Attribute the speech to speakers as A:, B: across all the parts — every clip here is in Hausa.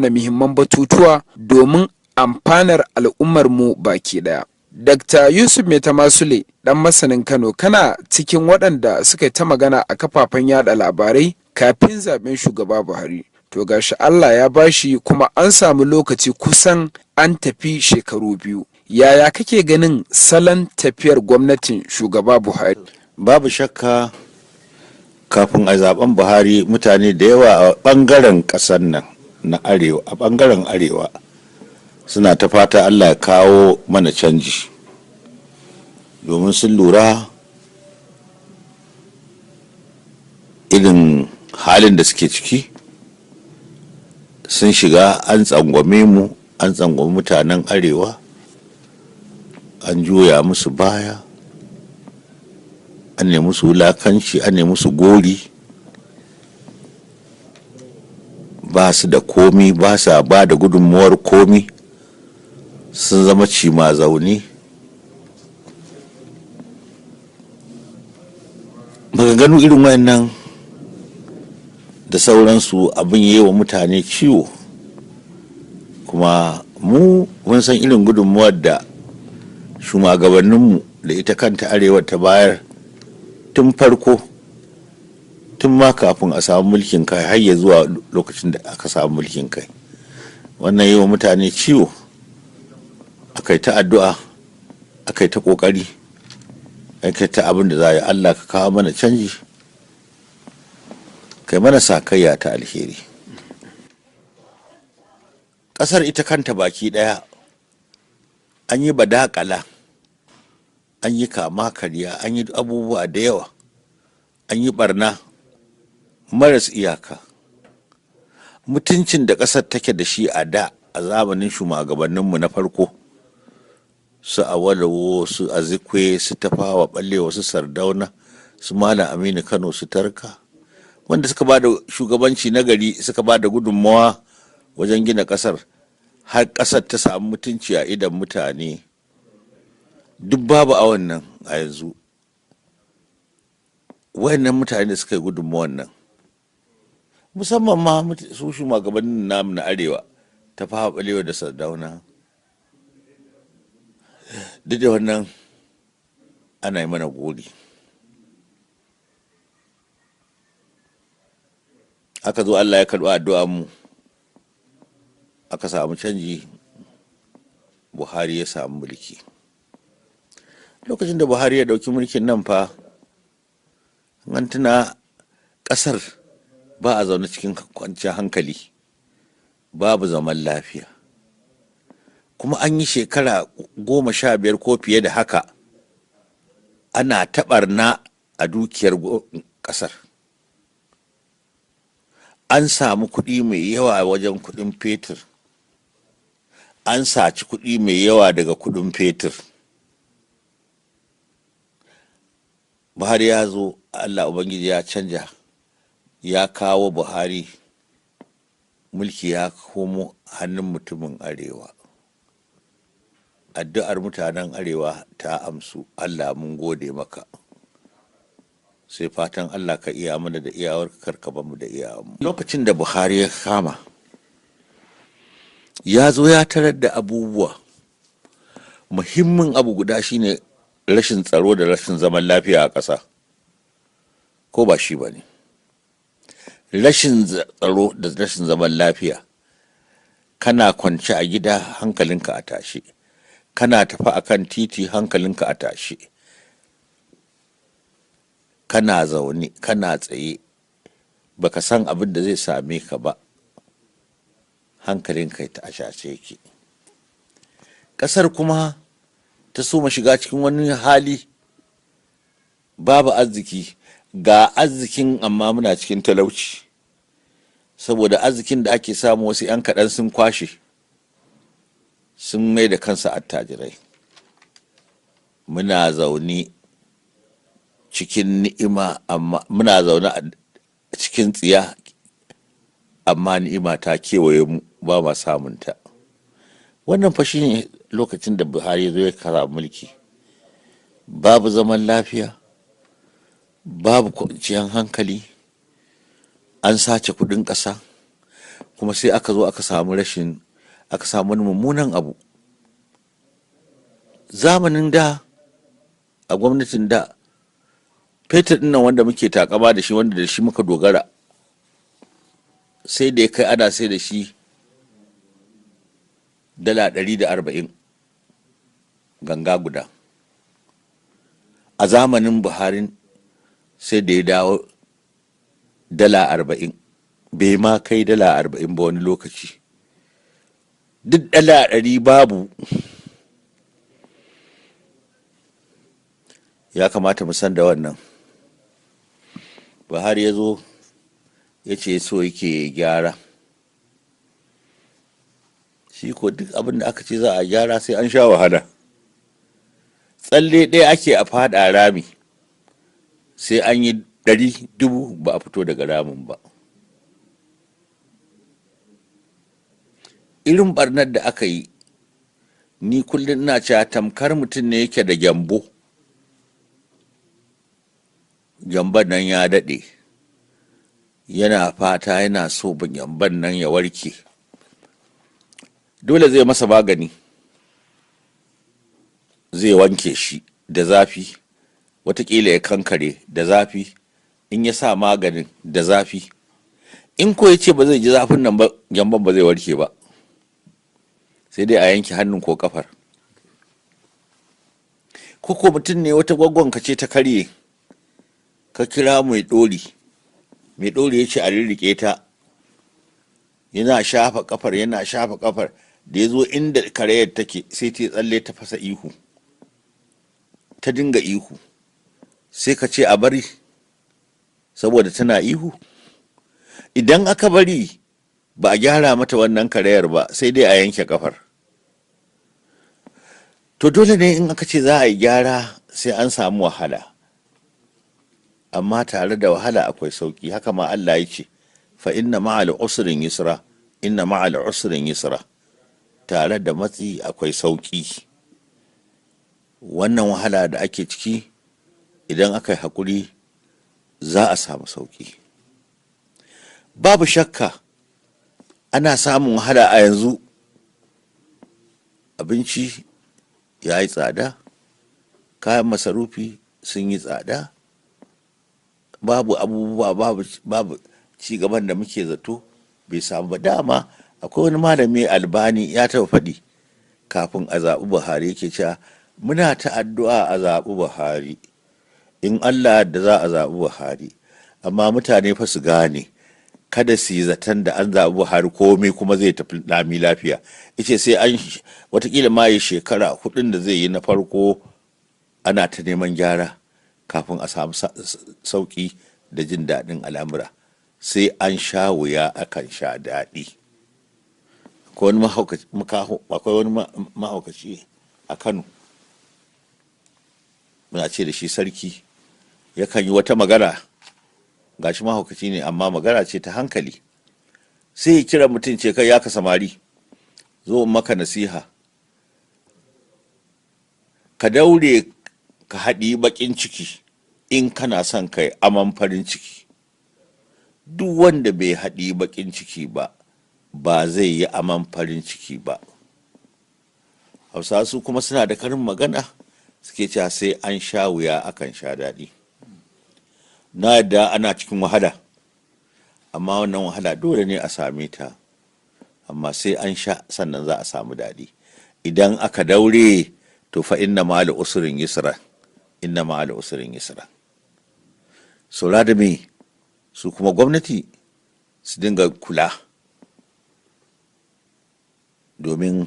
A: na muhimman batutuwa domin amfanar al'ummarmu baki ɗaya. Dr. Yusuf Maitama Sule, ɗan masanin Kano, kana cikin waɗanda suka yi ta magana a kafafen yada labarai kafin zaben shugaba Buhari. To gashi Allah ya bashi kuma an samu lokaci kusan an tafi shekaru biyu. Yaya kake ganin salon tafiyar gwamnatin shugaba Buhari?
B: Babu shakka kafin a zaben Buhari mutane da yawa a ɓangaren ƙasar nan na arewa, a ɓangaren arewa suna ta fata Allah ya kawo mana canji, domin sun lura irin halin da suke ciki. Sun shiga an tsangwame mu, an tsangwame mutanen arewa, an juya musu baya, an nemi musu wulakanci, an nemi musu gori, ba su da komi, ba sa ba da gudunmuwar komi, sun zama cima zaune. Maganganu irin wayannan da sauransu abin yi wa mutane ciwo, kuma mun san irin gudunmuwar da shugabanninmu da ita kanta arewa ta bayar tun farko, tun ma kafin a samu mulkin kai har ya zuwa lokacin da aka samu mulkin kai. Wannan yi wa mutane ciwo, aka yi ta addu'a, aka yi ta ƙoƙari, aka yi ta abin da za a yi. Allah ka kawo mana canji, kai mana sakayya ta alheri. Ƙasar ita kanta baki ɗaya an yi badakala, an yi kama karya, an yi abubuwa da yawa, an yi barna maras iyaka. Mutuncin da ƙasar take da shi a da a zamanin shugabanninmu na farko, su Awolowo, su Azikwe, su Tafawa Ɓalewa, su Sardauna, su Malam Aminu Kano, su Tarka, wanda suka ba da shugabanci na gari, suka ba da gudunmawa wajen gina ƙasar, har ƙasar ta samu mutunci a idan mutane. Duk babu a wannan a yanzu. Wayannan mutane da suka yi gudunmawan nan, musamman ma su shugabannin namu na arewa, Tafawa Ɓalewa da Sardauna, duk da wannan ana yi mana gori. Aka zo Allah ya karɓi addu'a mu, aka samu canji, Buhari ya samu mulki. Lokacin da Buhari ya ɗauki mulkin nan fa, an tuna ƙasar ba a zaune cikin kwanciyar hankali, babu zaman lafiya, kuma an yi shekara 15 ko fiye da haka ana taɓarna a dukiyar ƙasar. An samu kuɗi mai yawa wajen kuɗin fetur, an saci kuɗi mai yawa daga kuɗin fetur. Buhari ya zo, Allah Ubangiji ya canja, ya kawo Buhari, mulki ya komo hannun mutumin arewa. Addu'ar mutanen arewa ta amsu. Allah mun gode maka. Sai fatan Allah ka iya mana da iyawar karkaba mu da iyawanmu. Lokacin da Buhari ya kama, ya zo ya tarar da abubuwa. Muhimmin abu guda shine rashin tsaro da rashin zaman lafiya a ƙasa, ko ba shi ba ne? Rashin tsaro da rashin zaman lafiya, kana kwance a gida hankalinka a tashi, kana tafi akan titi hankalinka a tashi, kana zaune, kana tsaye, baka san abin da zai same ka ba, hankalinka ta ashace yake. Ƙasar kuma ta so shiga cikin wani hali, babu arziki, ga arzikin amma muna cikin talauci, saboda arzikin da ake samu wasu 'yan kaɗan sun kwashe, sun mai da kansa attajirai. Muna zaune cikin ni'ima, amma muna zaune a cikin tsiya, amma ni'ima ta kewaye mu, ba ma samunta. Wannan fa shine lokacin da Buhari ya zo ya kara mulki. Babu zaman lafiya, babu kwanciyar hankali, an sace kudin ƙasa, kuma sai aka zo aka samu wani mummunan abu. Zamanin da, a gwamnatin da, fetur ɗin nan wanda muke takama da shi, wanda da shi muka dogara, sai da ya kai ana sai da shi dala 140 ganga guda. A zamanin Buhari sai da ya dawo dala 40, bai ma kai dala 40 ba wani lokaci. Duk dala 100 babu. Ya kamata mu san da wannan. Buhari ya zo ya ce so yake gyara. Shi ko duk abin da aka ce za a gyara sai an sha wahala. Tsalle ɗaya ake a faɗa rami, sai an yi 100,000 ba a fito daga ramin ba. Irin barnar da aka yi, ni kullum ina cewa tamkar mutum ne yake da gyambo. Gyamban nan ya daɗe, yana fata yana so gyamban nan ya warke. Dole zai masa magani, zai wanke shi da zafi, watakila ya kankare da zafi, in ya sa maganin da zafi. In ko ya ce ba zai ji zafin nan ba, gyamban ba zai warke ba, sai dai a yanke hannun ko kafar. Ko mutum ne wata gwaggonka ce ta karye, ka kira mai ɗori ya ce a rirriƙe ta, yana shafa kafar da ya zo inda karayar take sai ta tsalle ta fasa ihu, ta dinga ihu, sai ka ce a bari saboda tana ihu? Idan aka bari ba a gyara mata wannan karayar ba, sai dai a yanke kafar. To dole ne in aka ce za a yi gyara sai an samu wahala, amma tare da wahala akwai sauki. Haka ma Allah ya ce, fa inna ma'al usrin yusra, inna ma'al usrin yusra. Tare da matsi akwai sauki. Wannan wahala da ake ciki, idan aka yi haƙuri za a samu sauki. Babu shakka ana samun wahala a yanzu. Abinci ya yi tsada, kayan masarufi sun yi tsada, babu abubuwa, babu ci gaban da muke zato bai samu ba. Dama akwai wani malami Albani ya taɓa faɗi kafin a zaɓi Buhari, yake cewa muna ta addu'a a zaɓi Buhari, in Allah da za a zaɓi Buhari, amma mutane fa su gane, kada su yi zaton da an zaɓi Buhari komai kuma zai tafi lami lafiya. Yace sai an watakila ma yi shekara 4 da zai yi na farko ana ta neman gyara kafin a samu sauƙi da jin daɗin al'amura. Sai an sha wuya akan sha daɗi. Akwai wani mahaukaci a Kano, muna ce da shi sarki, yakan yi wata magana, gashi mahaukaci ne amma magana ce ta hankali. Sai ya kira mutum ce, kai ya ka samari, zo maka nasiha, ka daure ka haɗi baƙin ciki in kana son kai aman farin ciki. Duk wanda bai haɗi baƙin ciki ba, ba zai yi aman farin ciki ba. Hausa su kuma suna da karin magana, suke cewa sai an sha wuya akan sha daɗi. Na yadda ana cikin wahala, amma wannan wahala dole ne a same ta, amma sai an sha sannan za a samu daɗi. Idan aka daure, to fa inna ma'al usrin yusra, inna ma'al usrin yusra. Saura da me su kuma gwamnati su dinga kula, domin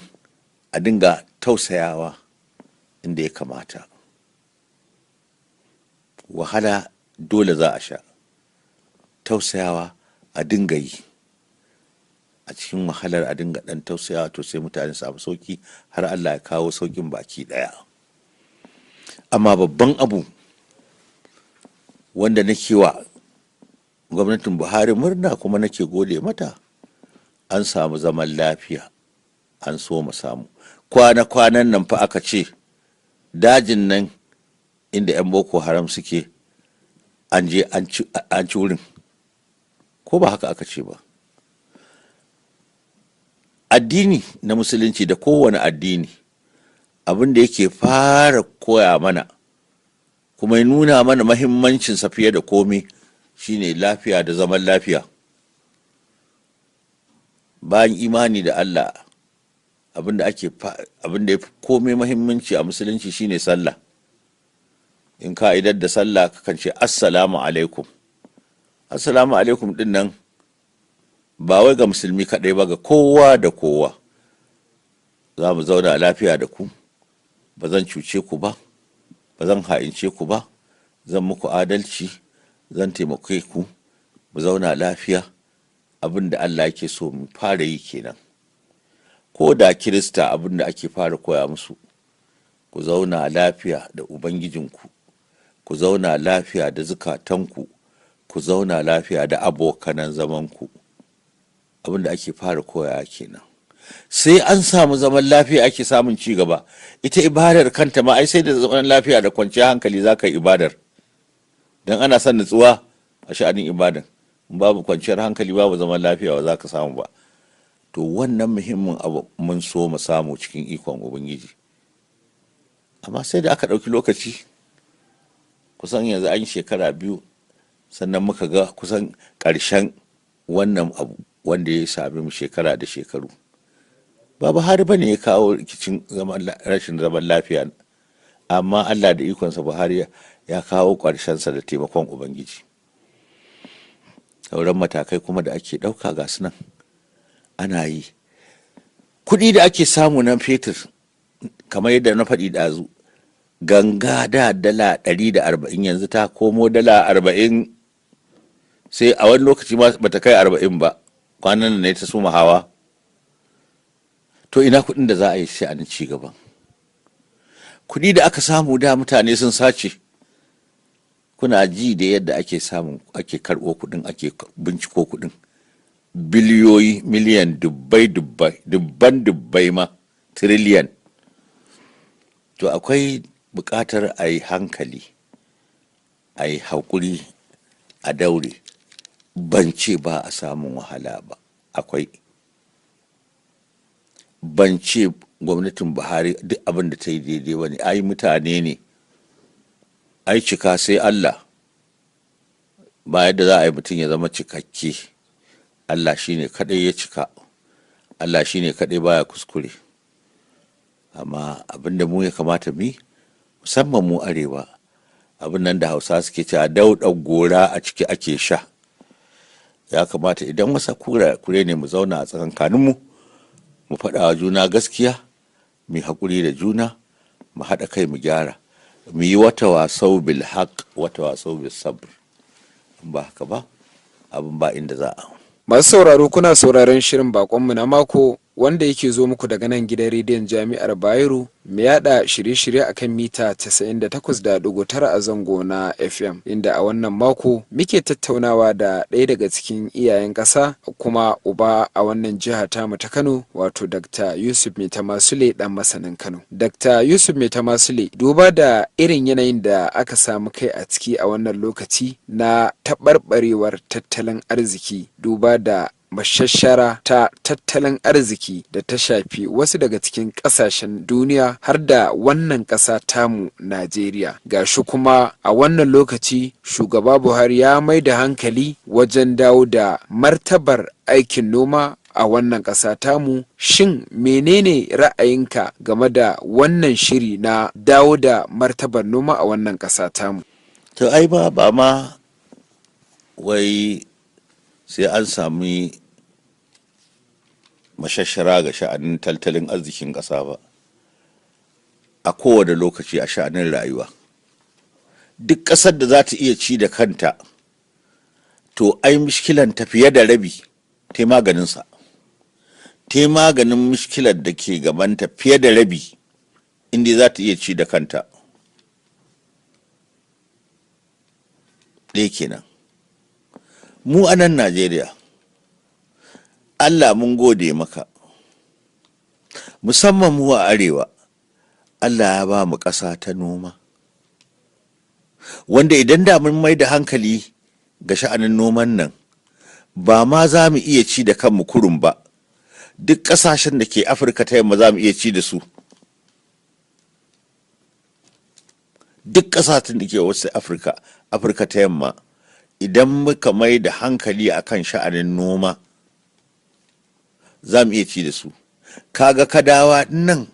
B: a dinga tausayawa inda ya kamata. Wahala dole za a sha, tausayawa a dinga yi. A cikin wahalar a dinga ɗan tausayawa, to sai mutane samu sauki, har Allah ya kawo saukin baki ɗaya. Amma babban abu wanda nake wa gwamnatin Buhari murna kuma nake gode mata, an samu zaman lafiya, an so mu samu. Kwana-kwanan nan fa aka ce dajin nan inda 'yan Boko Haram suke, an je an ci wurin, ko ba haka aka ce ba? addini na musulunci da kowane addini abin da yake fara koya mana kuma ya nuna mana mahimmancinsa fiye da komai shine lafiya da zaman lafiya. Bayan imani da Allah, abin da ya fi komai mahimmanci a musulunci shine sallah. In ka idar da sallah kakan ce assalamu alaikum. Assalamu alaikum din nan ba wai ga musulmi kaɗai ba, ga kowa da kowa. Za mu zauna lafiya da ku, ba zan cuce ku ba, ba zan ha'ince ku ba, zan muku adalci, zan taimake ku, mu zauna lafiya. Abin da Allah yake so mu fara yi kenan. Ko da Kirista abin da ake fara koya musu, ku zauna lafiya da Ubangijinku, ku zauna lafiya da zukatanku, ku zauna lafiya da abokanan zamanku. Abin da ake fara koya kenan. Sai an samu zaman lafiya ake samun ci gaba. Ita ibadar kanta ma ai sai da zaman lafiya da kwanciyar hankali za ka yi ibadar. Don ana son nutsuwa a sha'anin ibadan. Babu kwanciyar hankali babu zaman lafiya ba za ka samu ba. To wannan muhimmin abu mun so mu samu cikin ikon Ubangiji. Amma sai da aka ɗauki lokaci, kusan yanzu an yi shekara 2 sannan muka ga kusan ƙarshen wannan abu wanda ya sami mu shekara da shekaru. Ba Buhari ba ne ya kawo rikicin rashin zaman lafiya, amma Allah da ikonsa Buhari ya kawo ƙarshensa da taimakon Ubangiji. Sauran matakai kuma da ake ɗauka ga su nan ana yi. Kuɗi da ake samu nan fetur, kamar yadda na faɗi ɗazu, ganga da dala 140 yanzu ta komo dala 40, sai a wani lokaci ma bata kai 40 ba, kwanan ne ta suma hawa. To ina kuɗin da za a yi sha'anin ci gaban? Kuɗi da aka samu da mutane sun sace, kuna ji da yadda ake karɓo kuɗin, ake binciko kuɗin, biliyoyi, miliyan, dubbai ma, tiriliyan. To akwai buƙatar a yi hankali, a yi haƙuri, a daure. Ban ce ba a samun wahala ba, akwai. Ban ce gwamnatin Buhari duk abin da ta yi daidai ba ne, ai mutane ne, ai cika sai Allah. Ba yadda za a yi mutum ya zama cikakke. Allah shi ne kaɗai ya cika, Allah shi ne kaɗai baya kuskure. Amma abin da mu ya kamata mu yi, musamman mu arewa, abin nan da Hausa suke cewa dauɗar gora a ciki ake sha. Ya kamata idan wasa kure ne mu zauna a tsakankaninmu, mu faɗa wa juna gaskiya, mu haƙuri da juna, mu haɗa kai mu gyara, mu yi wata wasau bil haq, wata wasau bil sabr. Ba haka ba, abin ba inda za a.
A: Masu sauraro, kuna sauraron shirin bakonmu na mako wanda yake zo muku daga nan gidan rediyon Jami'ar Bayero, mai yada shirye-shirye akan mita 98.9 a zango na FM, inda a wannan mako muke tattaunawa da ɗaya daga cikin iyayen ƙasa kuma uba a wannan jiha tamu ta Kano, wato Dr. Yusuf Maitama Sule, ɗan masanin Kano. Dr. Yusuf Maitama Sule, duba da irin yanayin da aka samu kai a ciki a wannan lokaci na taɓarɓarewar tattalin arziki, duba da mashashara ta tattalin arziki da ta shafi wasu daga cikin ƙasashen duniya har da wannan ƙasa tamu Najeriya. Gashi kuma a wannan lokaci shugaba Buhari ya mai da hankali wajen dawo da martabar aikin noma a wannan ƙasa tamu. Shin menene ra'ayinka game da wannan shiri na dawo da martabar noma a wannan ƙasa tamu?
B: To ai ba ma wai sai an sami mashashara ga sha'anin tattalin arzikin ƙasa ba, a kowane lokaci a sha'anin rayuwa. Duk ƙasar da za ta iya ci da kanta, to ai mishkilan ta fiye da rabi ta maganinsa, ta maganin mishkilar da ke gabanta fiye da rabi, inda za ta iya ci da kanta. Ɗaya kenan. Mu a nan Najeriya, Allah mun gode maka, musamman mu a arewa, Allah ya ba mu ƙasa ta noma, wanda idan da mun mai da hankali ga sha'anin noman nan, ba ma za mu iya ci da kanmu kurum ba, duk ƙasashen da ke Afirka ta yamma za mu iya ci da su. Duk ƙasashen da ke wasu Afirka ta yamma, idan muka mai da hankali akan sha'anin noma za mu iya ci da su. Kaga kadawa nan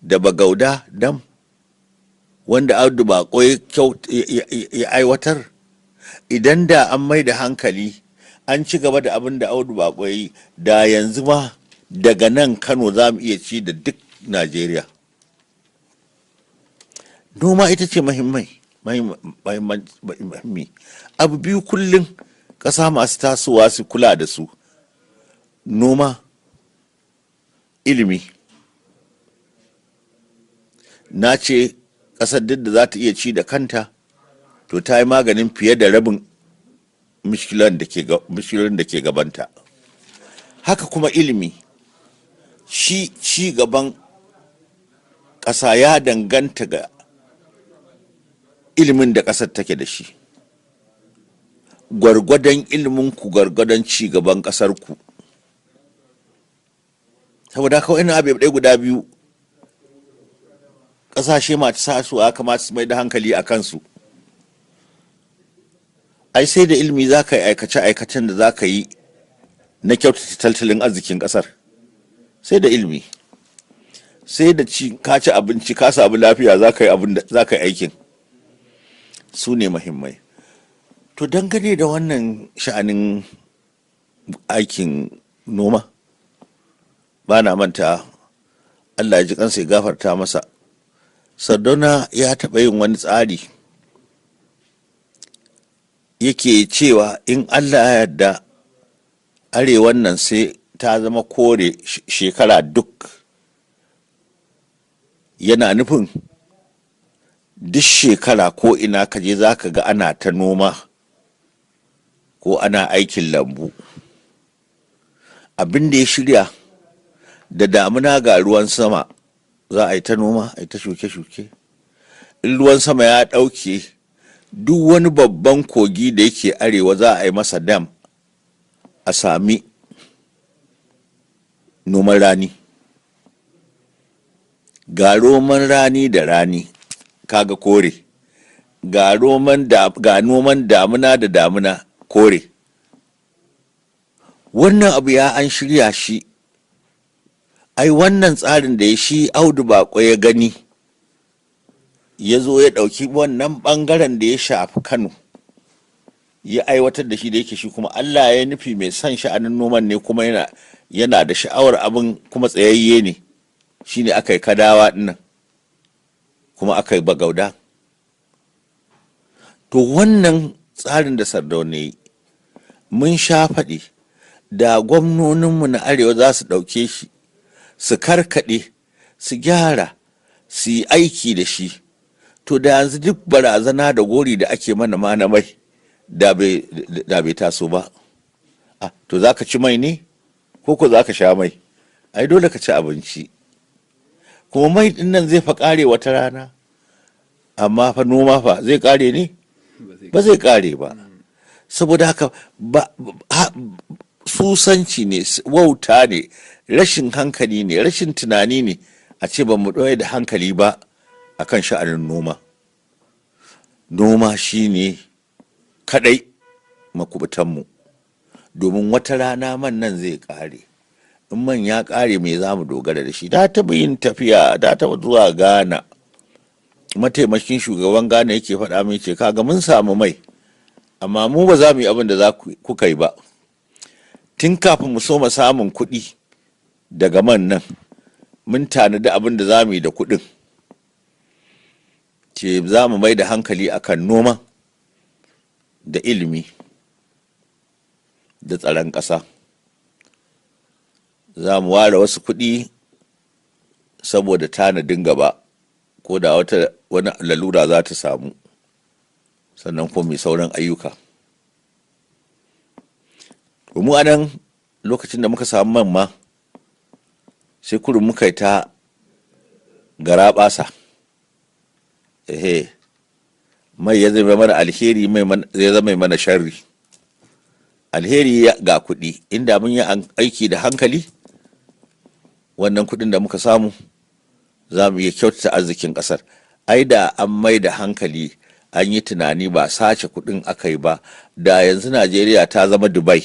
B: da bagauda dam wanda Audu Bako ya aiwatar, idan da an mai da hankali an ci gaba da abin da Audu Bako ya yi, da yanzu ma daga nan Kano za mu iya ci da duk Najeriya. Noma ita ce muhimmi. Abu biyu kullum ƙasa masu tasowa su kula da su: noma, ilimi. Na ce ƙasar duk da za ta iya ci da kanta, to ta yi maganin fiye da rabin mishkilan da ke gabanta. Haka kuma ilimi, shi ci gaban ƙasa ya danganta ga ilimin da ƙasar take da shi. Gwargwadon iliminku gwargwadon ci gaban ƙasarku. Saboda haka wani abu ɗaya guda biyu ƙasashe masu tasowa kamata su mai da hankali a kansu. Ai sai da ilimi za ka yi aikace-aikacen da za ka yi na kyautata tattalin arzikin ƙasar. Sai da ilimi, sai da ka ci abinci, ka samu lafiya, za ka yi aikin. Su ne muhimmai. To dangane da wannan sha'anin aikin noma, ba na manta, Allah ya ji kansa ya gafarta masa, Sardauna ya taɓa yin wani tsari yake cewa in Allah ya yarda arewan nan sai ta zama kore shekara duk. Yana nufin duk shekara ko ina ka je za ka ga ana ta noma ko ana aikin lambu. Abin da ya shirya, da damuna ga ruwan sama za a yi ta noma, a yi ta shuke-shuke. In ruwan sama ya ɗauke, duk wani babban kogi da yake arewa za a yi masa dam a sami noman rani. Ga noman rani da rani, kaga kore. Ga noman damuna da damuna, kore. Wannan abu ya an shirya shi. Ai wannan tsarin da ya shi Audu Bako ya gani, ya zo ya ɗauki wannan ɓangaren da ya shafi Kano, ya aiwatar da shi, da yake shi kuma Allah ya nufi mai son sha'anin noman ne, kuma yana da sha'awar abin, kuma tsayayye ne. Shi ne aka yi kadawa ɗinnan, kuma aka yi bagauda. To wannan tsarin da Sardauna yi, mun sha faɗi, da gwamnoninmu na arewa za su ɗauke shi, su karkaɗe, su gyara, su yi aiki da shi, to da yanzu duk barazana da gori da ake mana ma na mai da bai taso ba. To za ka ci mai ne, ko za ka sha mai? Ai dole ka ci abinci. Kuma mai ɗin nan zai fa ƙare wata rana, amma fa noma fa zai ƙare ne? Ba zai ƙare ba. Saboda haka susanci ne, wauta ne, rashin hankali ne, rashin tunani ne a ce ba mu ɗoye da hankali ba a kan sha'anin noma. Noma shi ne kaɗai makubutanmu, domin wata rana man nan zai ƙare. In man ya ƙare, me za mu dogara da shi? Da taɓa yin tafiya, da taɓa zuwa Ghana. Mataimakin shugaban Ghana yake faɗa min, ce kaga mun samu mai, amma mu ba za mu yi abin da kuka yi ba. Tun kafin mu so mu samun kuɗi daga man nan, mun tanadi abin da za mu yi da kuɗin. Ce za mu mai da hankali akan noma da ilimi da tsaron ƙasa. Za mu ware wasu kuɗi saboda tanadin gaba, ko da wani lalura za ta samu, sannan kuma mai sauran ayyuka. Mu a nan lokacin da muka samu man ma, sai kurin muka yi ta garaɓasa. Mai ya zama mana alheri, mai ya zama mana sharri. Alheri ga kuɗi, inda mun yi aiki da hankali, wannan kuɗin da muka samu za mu iya kyautata arzikin ƙasar. Ai da an mai da hankali an yi tunani ba sace kuɗin aka yi ba, da yanzu Najeriya ta zama Dubai.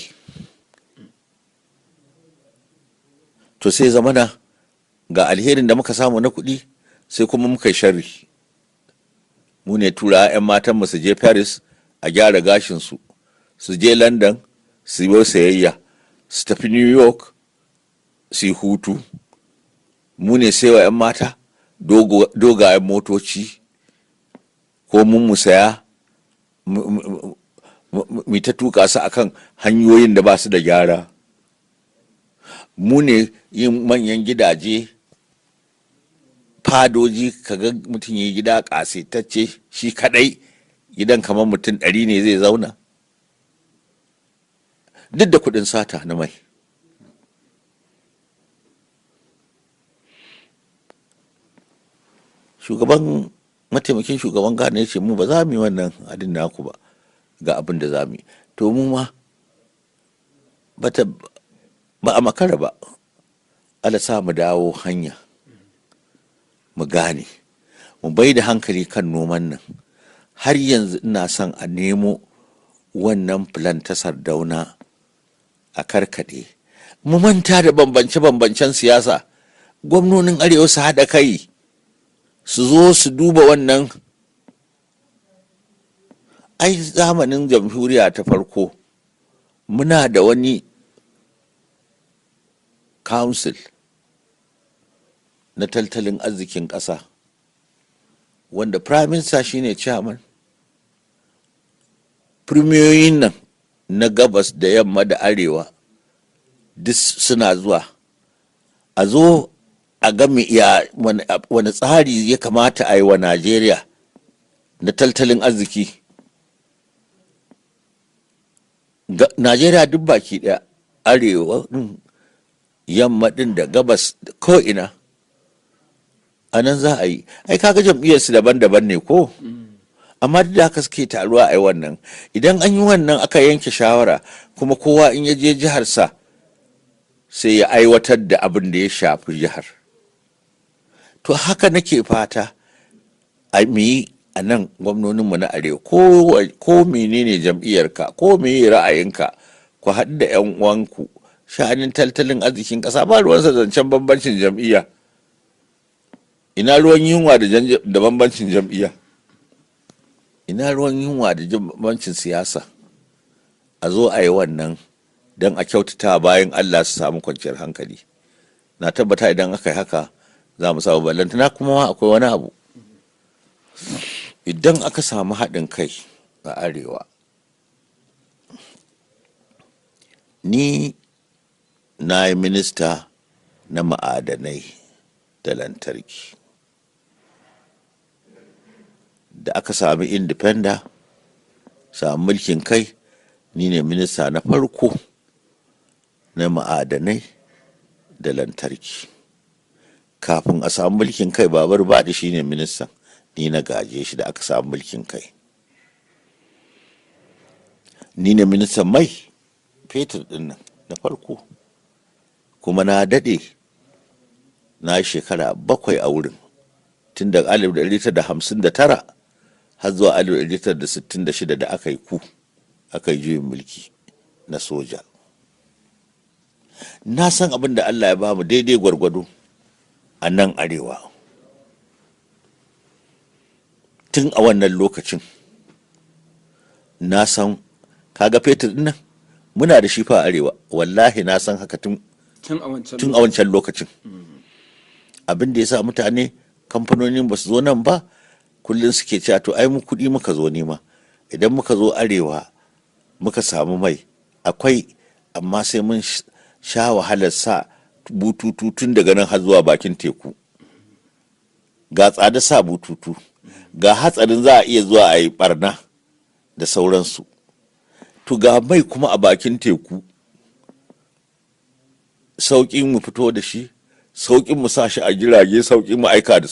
B: To sai zamana ga alherin da muka samu na kuɗi, sai kuma muka yi sharri. Mu ne tura 'yan matanmu su je Paris a gyara gashinsu, su je London su yi sayayya, su tafi New York su yi hutu. Mu ne sai wa 'yan mata dogayen motoci, ko mun mu saya mu ta tuka su akan hanyoyin da ba su da gyara. Mu ne yin manyan gidaje, fadoji, kaga mutum yi gida ƙasaitacce shi kadai, gidan kamar mutum 100 ne zai zauna, duk da kuɗin sata na mai. Mataimakin shugaban Ghana ya ce mu ba za mu yi wannan adin naku ba, ga abin da za mu yi. To mu ma ba a makara ba, ala sa mu dawo hanya, mu gane, mu bai da hankali kan noman nan. Har yanzu ina son a nemo wannan filan ta Sardauna a karkaɗe. Mu manta da bambance-bambancen siyasa, gwamnonin arewa su haɗa kai, su zo su duba wannan. Ai zamanin jamhuriya ta farko muna da wani council na tattalin arzikin ƙasa wanda prime minister shine chairman. Firmiyoyin nan na gabas da yamma da arewa duk suna zuwa a zo a ga wani tsari ya kamata a yi wa Najeriya na tattalin arziki. Najeriya duk baki ɗaya, arewa ɗin, yamma ɗin da gabas, ko'ina a nan za a yi. Ai kaga jam'iyyarsu daban-daban ne ko? Amma duk da haka suke taruwa a yi wannan. Idan an yi wannan aka yanke shawara, kuma kowa in ya je jiharsa sai ya aiwatar da abin da ya shafi jihar. To haka nake fata a yi a nan gwamnoninmu na arewa, ko menene jam'iyyarka, ko meye ra'ayinka, ku haɗu da 'yan uwanku. Sha'anin tattalin arzikin ƙasa ba ruwansa zancen bambancin jam'iyya. Ina ruwan yunwa da bambancin jam'iyya? Ina ruwan yunwa da bambancin siyasa? A zo a yi wannan don a kyautata bayan Allah su samu kwanciyar hankali. Na tabbata idan aka yi haka za mu samu ballantana. Kuma akwai wani abu, idan aka samu haɗin kai a arewa, ni na yi minista na ma'adanai da lantarki. Da aka sami independent, samu mulkin kai, ni ne minista na farko na ma'adanai da lantarki. Kafin a samu mulkin kai, babar baɗi shi ne ministan, ni na gaje shi da aka samu mulkin kai. Ni ne ministan mai fetur ɗin nan na farko, kuma na daɗe, na shekara 7 a wurin, tun daga 1959 har zuwa 1966 da aka yi aka yi juyin mulki na soja. Na san abin da Allah ya ba mu daidai gwargwado a nan arewa. Tun a wannan lokacin na san, kaga fetur ɗin nan muna da shi fa arewa, wallahi na san haka tun a wancan lokacin. Abin da ya sa mutane, kamfanonin ba su zo nan ba, kullum suke cewa to ai mu kuɗi muka zo nema. Idan muka zo arewa muka samu mai, akwai, amma sai mun sha wahalar sa bututu tun daga nan har zuwa bakin teku. Ga tsada sa bututu, ga hatsarin za a iya zuwa a yi barna da sauransu. To ga mai kuma a bakin teku, sauƙin mu fito da shi, sauƙin mu sa shi a jirage, sauƙin mu aika da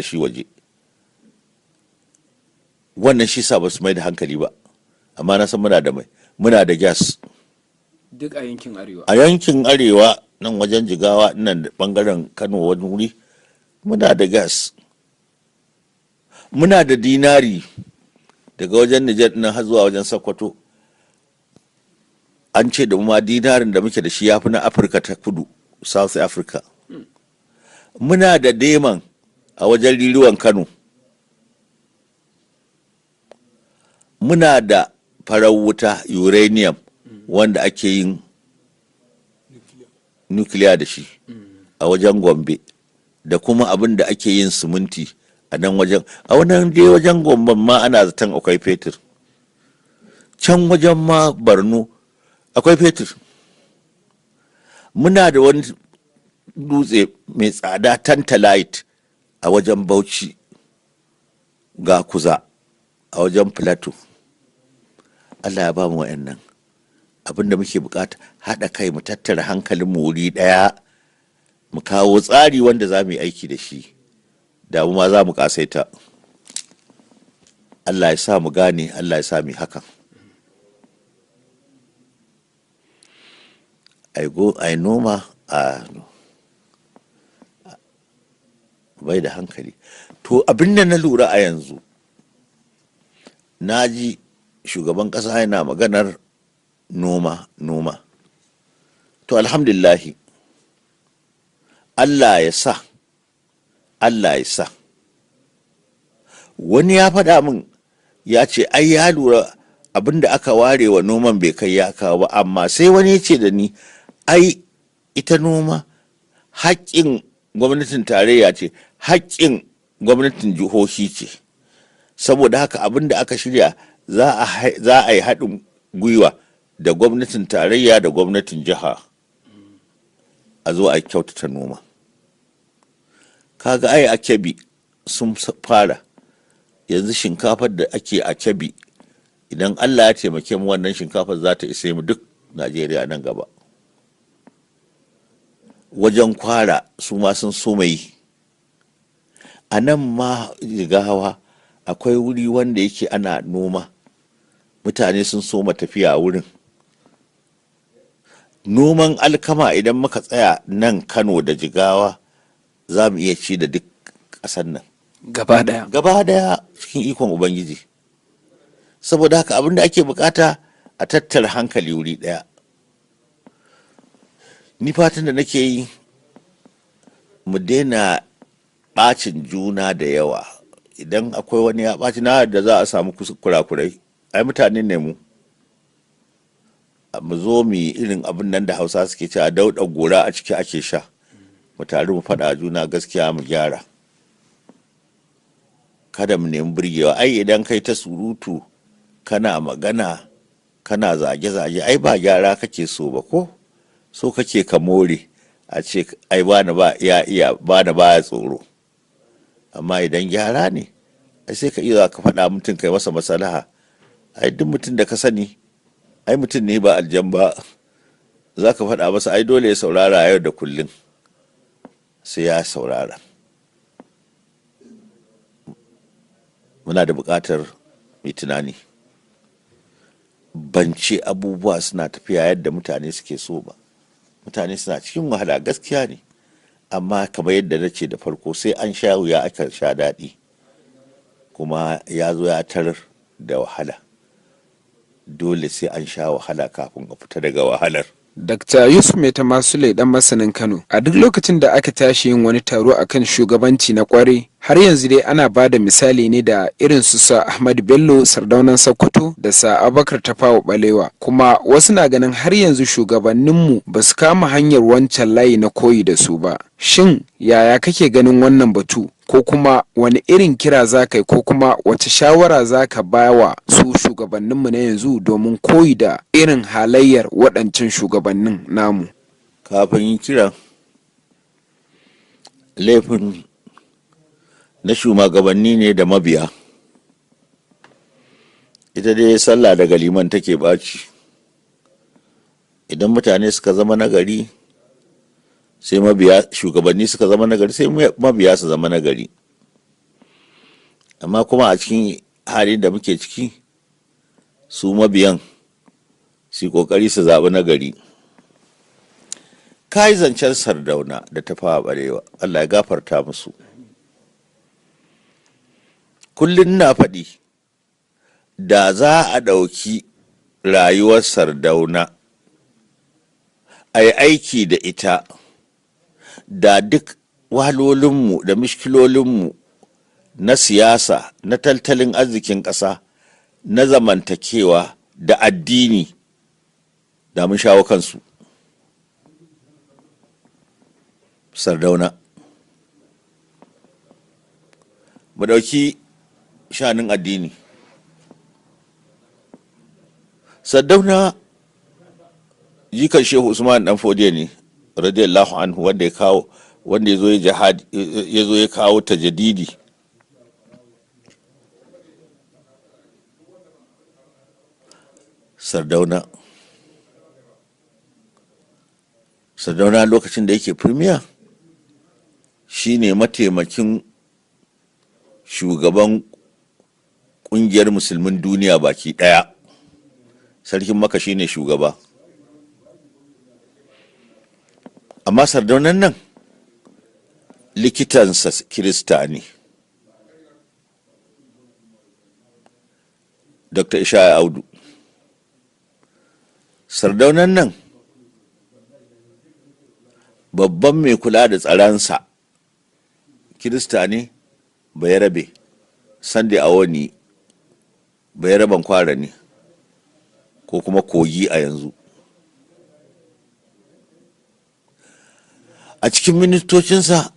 B: shi waje. Wannan shi sa ba su mai da hankali ba. Amma na san muna da mai, muna da gas.
A: duk a yankin arewa.
B: A yankin arewa nan wajen Jigawa nan da bangaren Kano wani wuri muna da gas, muna da dinari daga wajen Nijar nan har zuwa wajen Sokoto. An ce da mu ma dinarin da muke da shi ya fi na Afirka ta kudu, South Africa. Muna da deman a wajen ririwan Kano. Muna da farar wuta uranium wanda ake yin nukiliya da shi a wajen Gombe, da kuma abin da ake yin siminti a nan wajen. A wannan dai wajen Gombe ma ana zaton akwai fetur. Can wajen ma Borno akwai fetur. Muna da wani dutse mai tsada tantalite a wajen Bauchi, ga kuza a wajen Plateau. Allah ya ba mu wa'annan. Abinda muke bukata haɗa kai, mu tattara hankalin mu wuri ɗaya, mu kawo tsari wanda za mu yi aiki da shi, da mu ma za mu kasaita. Allah ya sa mu gane, Allah ya sa mu hakan. Ai noma a bai da hankali. To abin da na lura a yanzu, na ji shugaban ƙasa yana maganar noma. To alhamdulillahi, Allah ya sa wani ya faɗa min, ya ce ai ya lura abin da aka ware wa noman bai kai ya kawo ba, amma sai wani ya ce da ni, ai ita noma haƙƙin gwamnatin tarayya ce, haƙƙin gwamnatin jihohi ce. Saboda haka abin da aka shirya za a yi haɗin gwiwa da gwamnatin tarayya da gwamnatin jiha, a zo a kyautata noma. Kaga ai a Kebbi sun fara yanzu, shinkafar da ake a Kebbi, idan Allah ya taimake mu, wannan shinkafar za ta isa mu duk Najeriya nan gaba. Wajen Kwara su ma sun so mai. A nan ma Jigawa akwai wuri wanda yake ana noma, mutane sun soma tafiya wurin. Noman alkama idan muka tsaya nan Kano da Jigawa, za mu iya ci da duk ƙasar nan
A: Gaba ɗaya
B: cikin ikon Ubangiji. Saboda haka abin da ake bukata a tattara hankali wuri ɗaya. Ni fatan da nake yi, mu daina ɓacin juna da yawa. Idan akwai wani ya ɓaci, na da za a samu kurakurai, ai mutane ne mu zo mu yi irin abin nan da Hausa suke cewa dauɗa gora a ciki ake sha. Mu taru mu faɗa juna gaskiya, mu gyara, kada mu nemi burgewa. Ai idan kai ta surutu, kana magana, kana zage-zage, ai ba gyara kake so ba, ko so kake ka more, a ce ai bani ba ya iya, bani ba ya tsoro. Amma idan gyara ne, ai sai ka iya ka faɗa mutum, kai masa maslaha. Ai duk mutum da ka sani, ai mutum ne ba aljan ba, za ka faɗa masa, ai dole ya saurara yau da kullum, sai ya saurara. Muna da buƙatar mai tunani. Ban ce abubuwa suna tafiya yadda mutane suke so ba. Mutane suna cikin wahala, gaskiya ne, amma kamar yadda na ce da farko, sai an sha wuya aka sha daɗi. Kuma ya zo ya tarar da wahala. Dole sai an sha wahala kafin a fita daga wahalar.
A: Dr. Yusuf Maitama Sule dan masanin Kano, a duk lokacin da aka tashi yin wani taro akan shugabanci na kware, har yanzu dai ana ba da misali ne da irin su sa Ahmad Bello Sardaunan Sokoto da sa Abubakar Tafawa Balewa, kuma wasu na ganin har yanzu shugabanninmu ba su kama hanyar wancan layi na koyi da su ba. Shin yaya kake ganin wannan batu, ko kuma wani irin kira za ka yi, ko kuma wace shawara za ka ba wa su shugabanninmu na yanzu domin koyi da irin halayyar waɗancan shugabannin namu?
B: Kafin yin kira, laifin na shugabanni ne da mabiya. Ita dai sallah daga liman take ɓaci. Idan mutane suka zama nagari, sai mabiya, shugabanni suka zama nagari, sai mabiya su zama nagari. Amma kuma a cikin halin da muke ciki, su mabiyan su kokari su zaɓi nagari. kai zancen Sardauna da Tafawa Balewa, Allah ya gafarta musu. Kullum na faɗi, da za a ɗauki rayuwar Sardauna a yi aiki da ita, da duk wahalolinmu da mishkilolinmu na siyasa, na tattalin arzikin ƙasa, na zamantakewa da addini, da mun shawo kansu. Sardauna, mu ɗauki shanin addini. Sardauna jikan Shehu Usman dan Fodiyo ne radiyallahu anhu, wanda ya zo ya jihadi, ya zo ya kawo tajdidi. Sardauna lokacin da yake premier shine mataimakin shugaban kungiyar musulmin duniya baki daya. Sarkin Makka shine shugaba. Amma Sardaunan nan likitansa Kirista ne. Dr. Ishaya Audu. Sardaunan nan babban mai kula da tsaronsa Kirista ne, Bayarabe, Sunday Awoni, Bayaraban Kwara ne, ko kuma Kogi a yanzu. A cikin ministocinsa,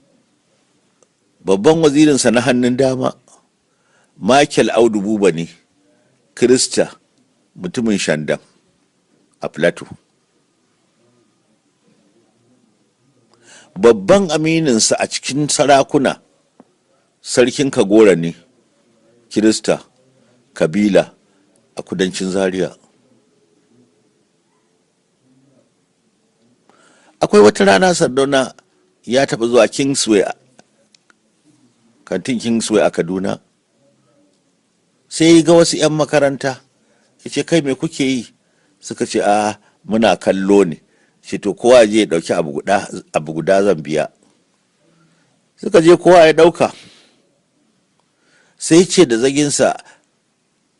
B: babban wazirinsa na hannun dama Michael Audu Buba ne, Kirista, mutumin Shandam a Plateau. Babban amininsa a cikin sarakuna, Sarkin Kagora ne, Kirista, Kabila a kudancin Zaria. Akwai wata rana Sardauna ya taɓa zuwa Kingsway, kantin Kingsway a Kaduna, sai ga wasu 'yan makaranta, ya ce, kai me kuke yi? Suka ce, a muna kallo ne. Ce to kowa je ya ɗauki abu guda zan biya. Suka je kowa ya ɗauka, sai ce da zaginsa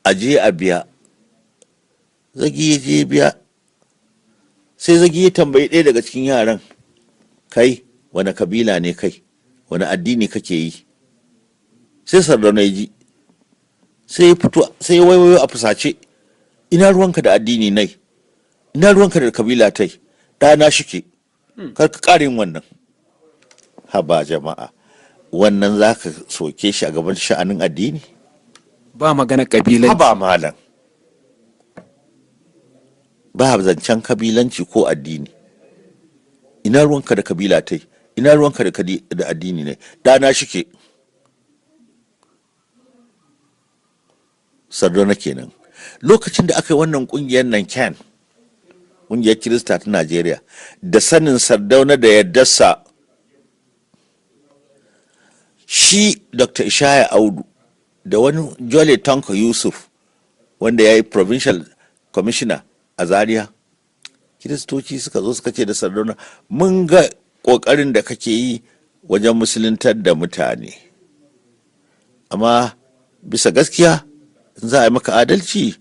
B: a je a biya. Zagi ya je biya, sai zagi ya tambayi ɗaya daga cikin yaran, kai wani kabila ne kai, wani addini kake yi? Sai Sardauna ya ji, sai ya fito, sai ya waiwayo a fusace, ina ruwanka da addini nai, ina ruwanka da kabila tai, ɗana shike, kar ka ƙara yin wannan. Haba jama'a, wannan za ka soke shi a gaban sha'anin addini?
A: Ba magana kabilanci.
B: Haba malam, ba zancen kabilanci ko addini. Ina ruwanka da kabila tai, ina ruwanka da addini ne, ɗana shike. Sardauna kenan. Lokacin da aka yi wannan ƙungiyar nan Ken, ƙungiyar Kirista ta Najeriya, da sanin Sardauna da yardarsa, shi Dr. Ishaya Audu da wani Jole Tanko Yusuf, wanda ya yi provincial commissioner a Zaria, Kiristoci suka zo suka ce da Sardauna, mun ga ƙoƙarin da kake yi wajen musuluntar da mutane, amma bisa gaskiya za a yi maka adalci,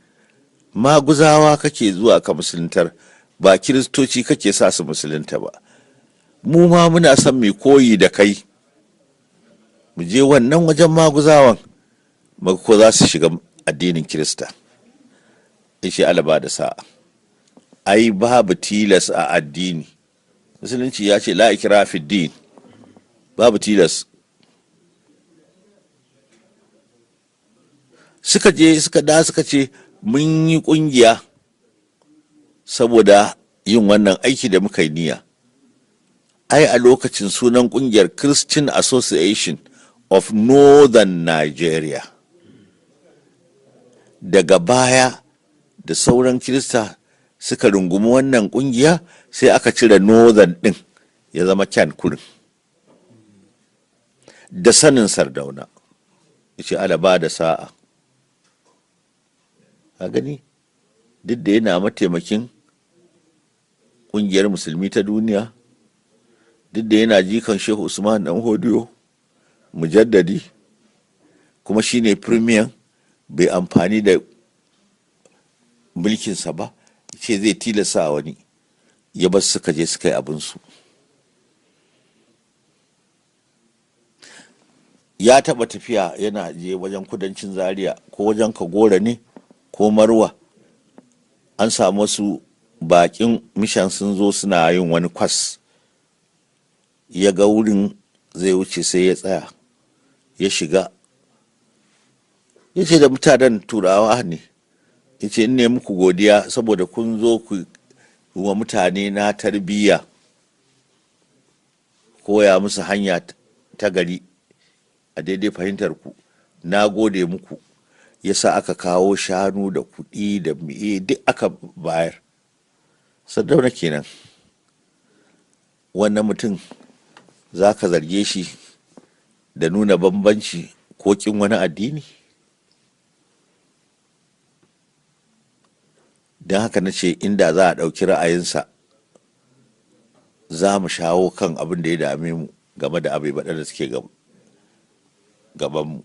B: maguzawa kake zuwa ka musuluntar, ba Kiristoci kake sa su musulunta ba. Mu ma muna son mai koyi da kai, mu je wannan wajen maguzawan ko za su shiga addinin Kirista. Ishe alaba da sa'a. Ai babu tilas a addini. Musulunci ya ce la ikraha fid din, babu tilas. Suka ce mun yi ƙungiya saboda yin wannan aiki da muka yi niyya. Ai a lokacin sunan ƙungiyar Christian Association of Northern Nigeria. Daga baya da sauran Kirista suka rungumi wannan ƙungiya, sai aka cire Northern ɗin ya zama Ken kurin. Da sanin Sardauna, ya ce alaba da sa'a. A gani, duk da yana mataimakin ƙungiyar musulmi ta duniya, duk da yana jikan shehu usman dan hodiyo mujaddadi kuma shine premier, bai amfani da mulkinsa ba ce zai tilasa wani, ya bar suka je suka yi abinsu. Ya taɓa tafiya yana je wajen kudancin zaria ko wajen kagora ne ko marwa, an samu wasu bakin mishan sun zo suna yin wani kwas, ya ga wurin zai wuce sai ya tsaya ya shiga, ya ce da mutanen turawa ne, ya ce in ne muku godiya saboda kun zo ku wa mutane na tarbiyya, koya musu hanya ta gari a daidai fahimtar ku, na gode muku. Yasa aka kawo shanu da kuɗi da miye duk aka bayar. Sardauna kenan. Wannan mutum za ka zarge shi da nuna bambanci ko kin wani addini? Don haka na ce inda za a ɗauki ra'ayinsa za mu shawo kan abin da ya dame mu game da abai baɗa da suke gabanmu.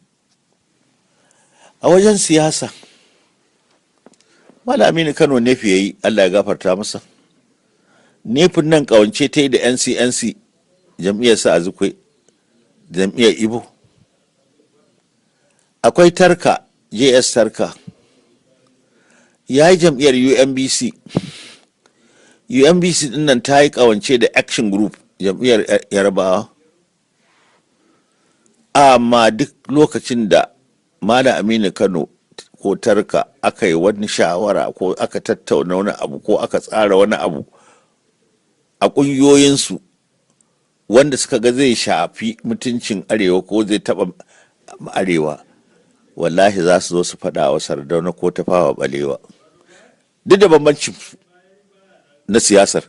B: A wajen siyasa, Malam Aminu Kano nefi ya yi, Allah ya gafarta masa. Nefin nan ƙawance ta yi da NCNC, jam'iyyarsa a Zukwe, jam'iyyar Ibo. Akwai Tarka, JS Tarka, ya yi jam'iyyar UNBC. UNBC ɗin nan ta yi ƙawance da Action Group, jam'iyyar Yarbawa. Amma duk lokacin da Malam Aminu Kano ko Tarka aka yi wani shawara ko aka tattauna wani abu ko aka tsara wani abu a ƙungiyoyinsu wanda suka ga zai shafi mutuncin arewa ko zai taɓa arewa, wallahi za su zo su faɗa wa Sardauna ko Tafawa Balewa, duk da bambancin na siyasar.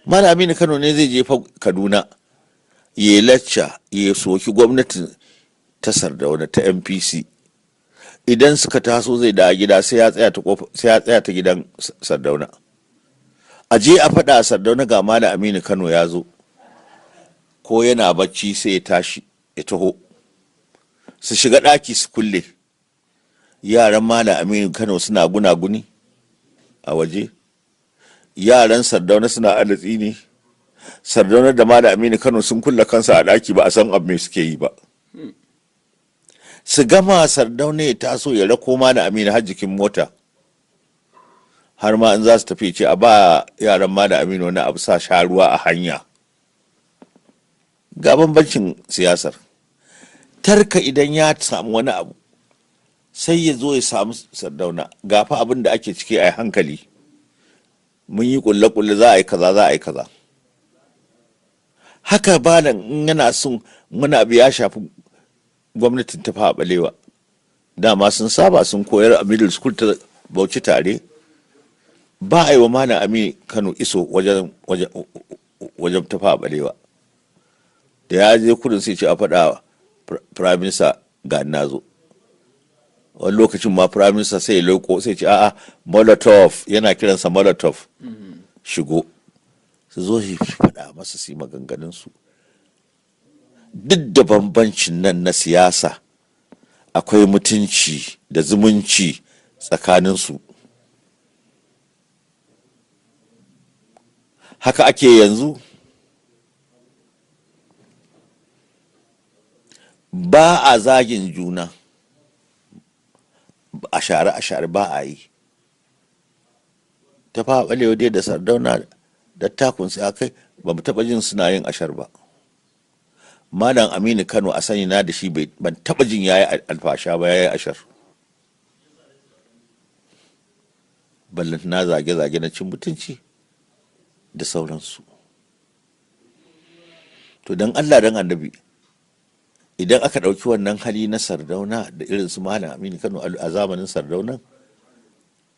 B: Malam Aminu Kano ne zai je Kaduna ya lacca ya soki gwamnatin ta Sardauna ta NPC, idan suka taso zai da gida sai ya tsaya ta gidan Sardauna, a je a faɗa a Sardauna ga Malam Aminu Kano ya zo, ko yana bacci sai ya tashi ya taho, su shiga ɗaki su kulle, yaran Malam Aminu Kano suna gunaguni a waje, yaran Sardauna suna alatsi ne. Sardauna da Malam Aminu Kano sun kulle kansa a ɗaki, ba a san abu me suke yi ba. Su gama, Sardauna ya taso ya rako Malam Aminu har jikin mota, har ma in za su tafi ce a ba yaran Malam Aminu wani abu sa sha ruwa a hanya. Ga bambancin siyasar. Tarka idan ya samu wani abu sai ya zo ya samu Sardauna, gafa abin da ake ciki a hankali, mun yi kulle-kulle, za a yi kaza, za a yi kaza. Haka balan in yana son wani abu ya shafi gwamnatin Tafawa Balewa, dama sun saba sun koyar a middle school ta Bauchi tare, ba a yi wa Malam Aminu Kano iso wajen Tafawa Balewa. Da ya je kudin sai ce a faɗa prime minister ga nazo. Wani lokacin ma prime minister sai ya loko sai ce a'a Molotov, yana kiransa Molotov, shigo, su zo shi faɗa masa su yi maganganunsu. Duk da bambancin nan na siyasa, akwai mutunci da zumunci tsakaninsu. Haka ake yanzu. Ba a zagin juna, a share ba a yi. Tafawa Balewa dai da Sardauna da takunsu a kai, ba mu taɓa jin suna yin ashar ba. Malam Aminu Kano a sani na da shi ban taɓa jin yayi alfasha ba, yayi ashar. Ballanta na zage-zage na cin mutunci da sauransu. To don Allah don Annabi, idan aka ɗauki wannan hali na Sardauna da irin su Malam Aminu Kano a zamanin Sardauna,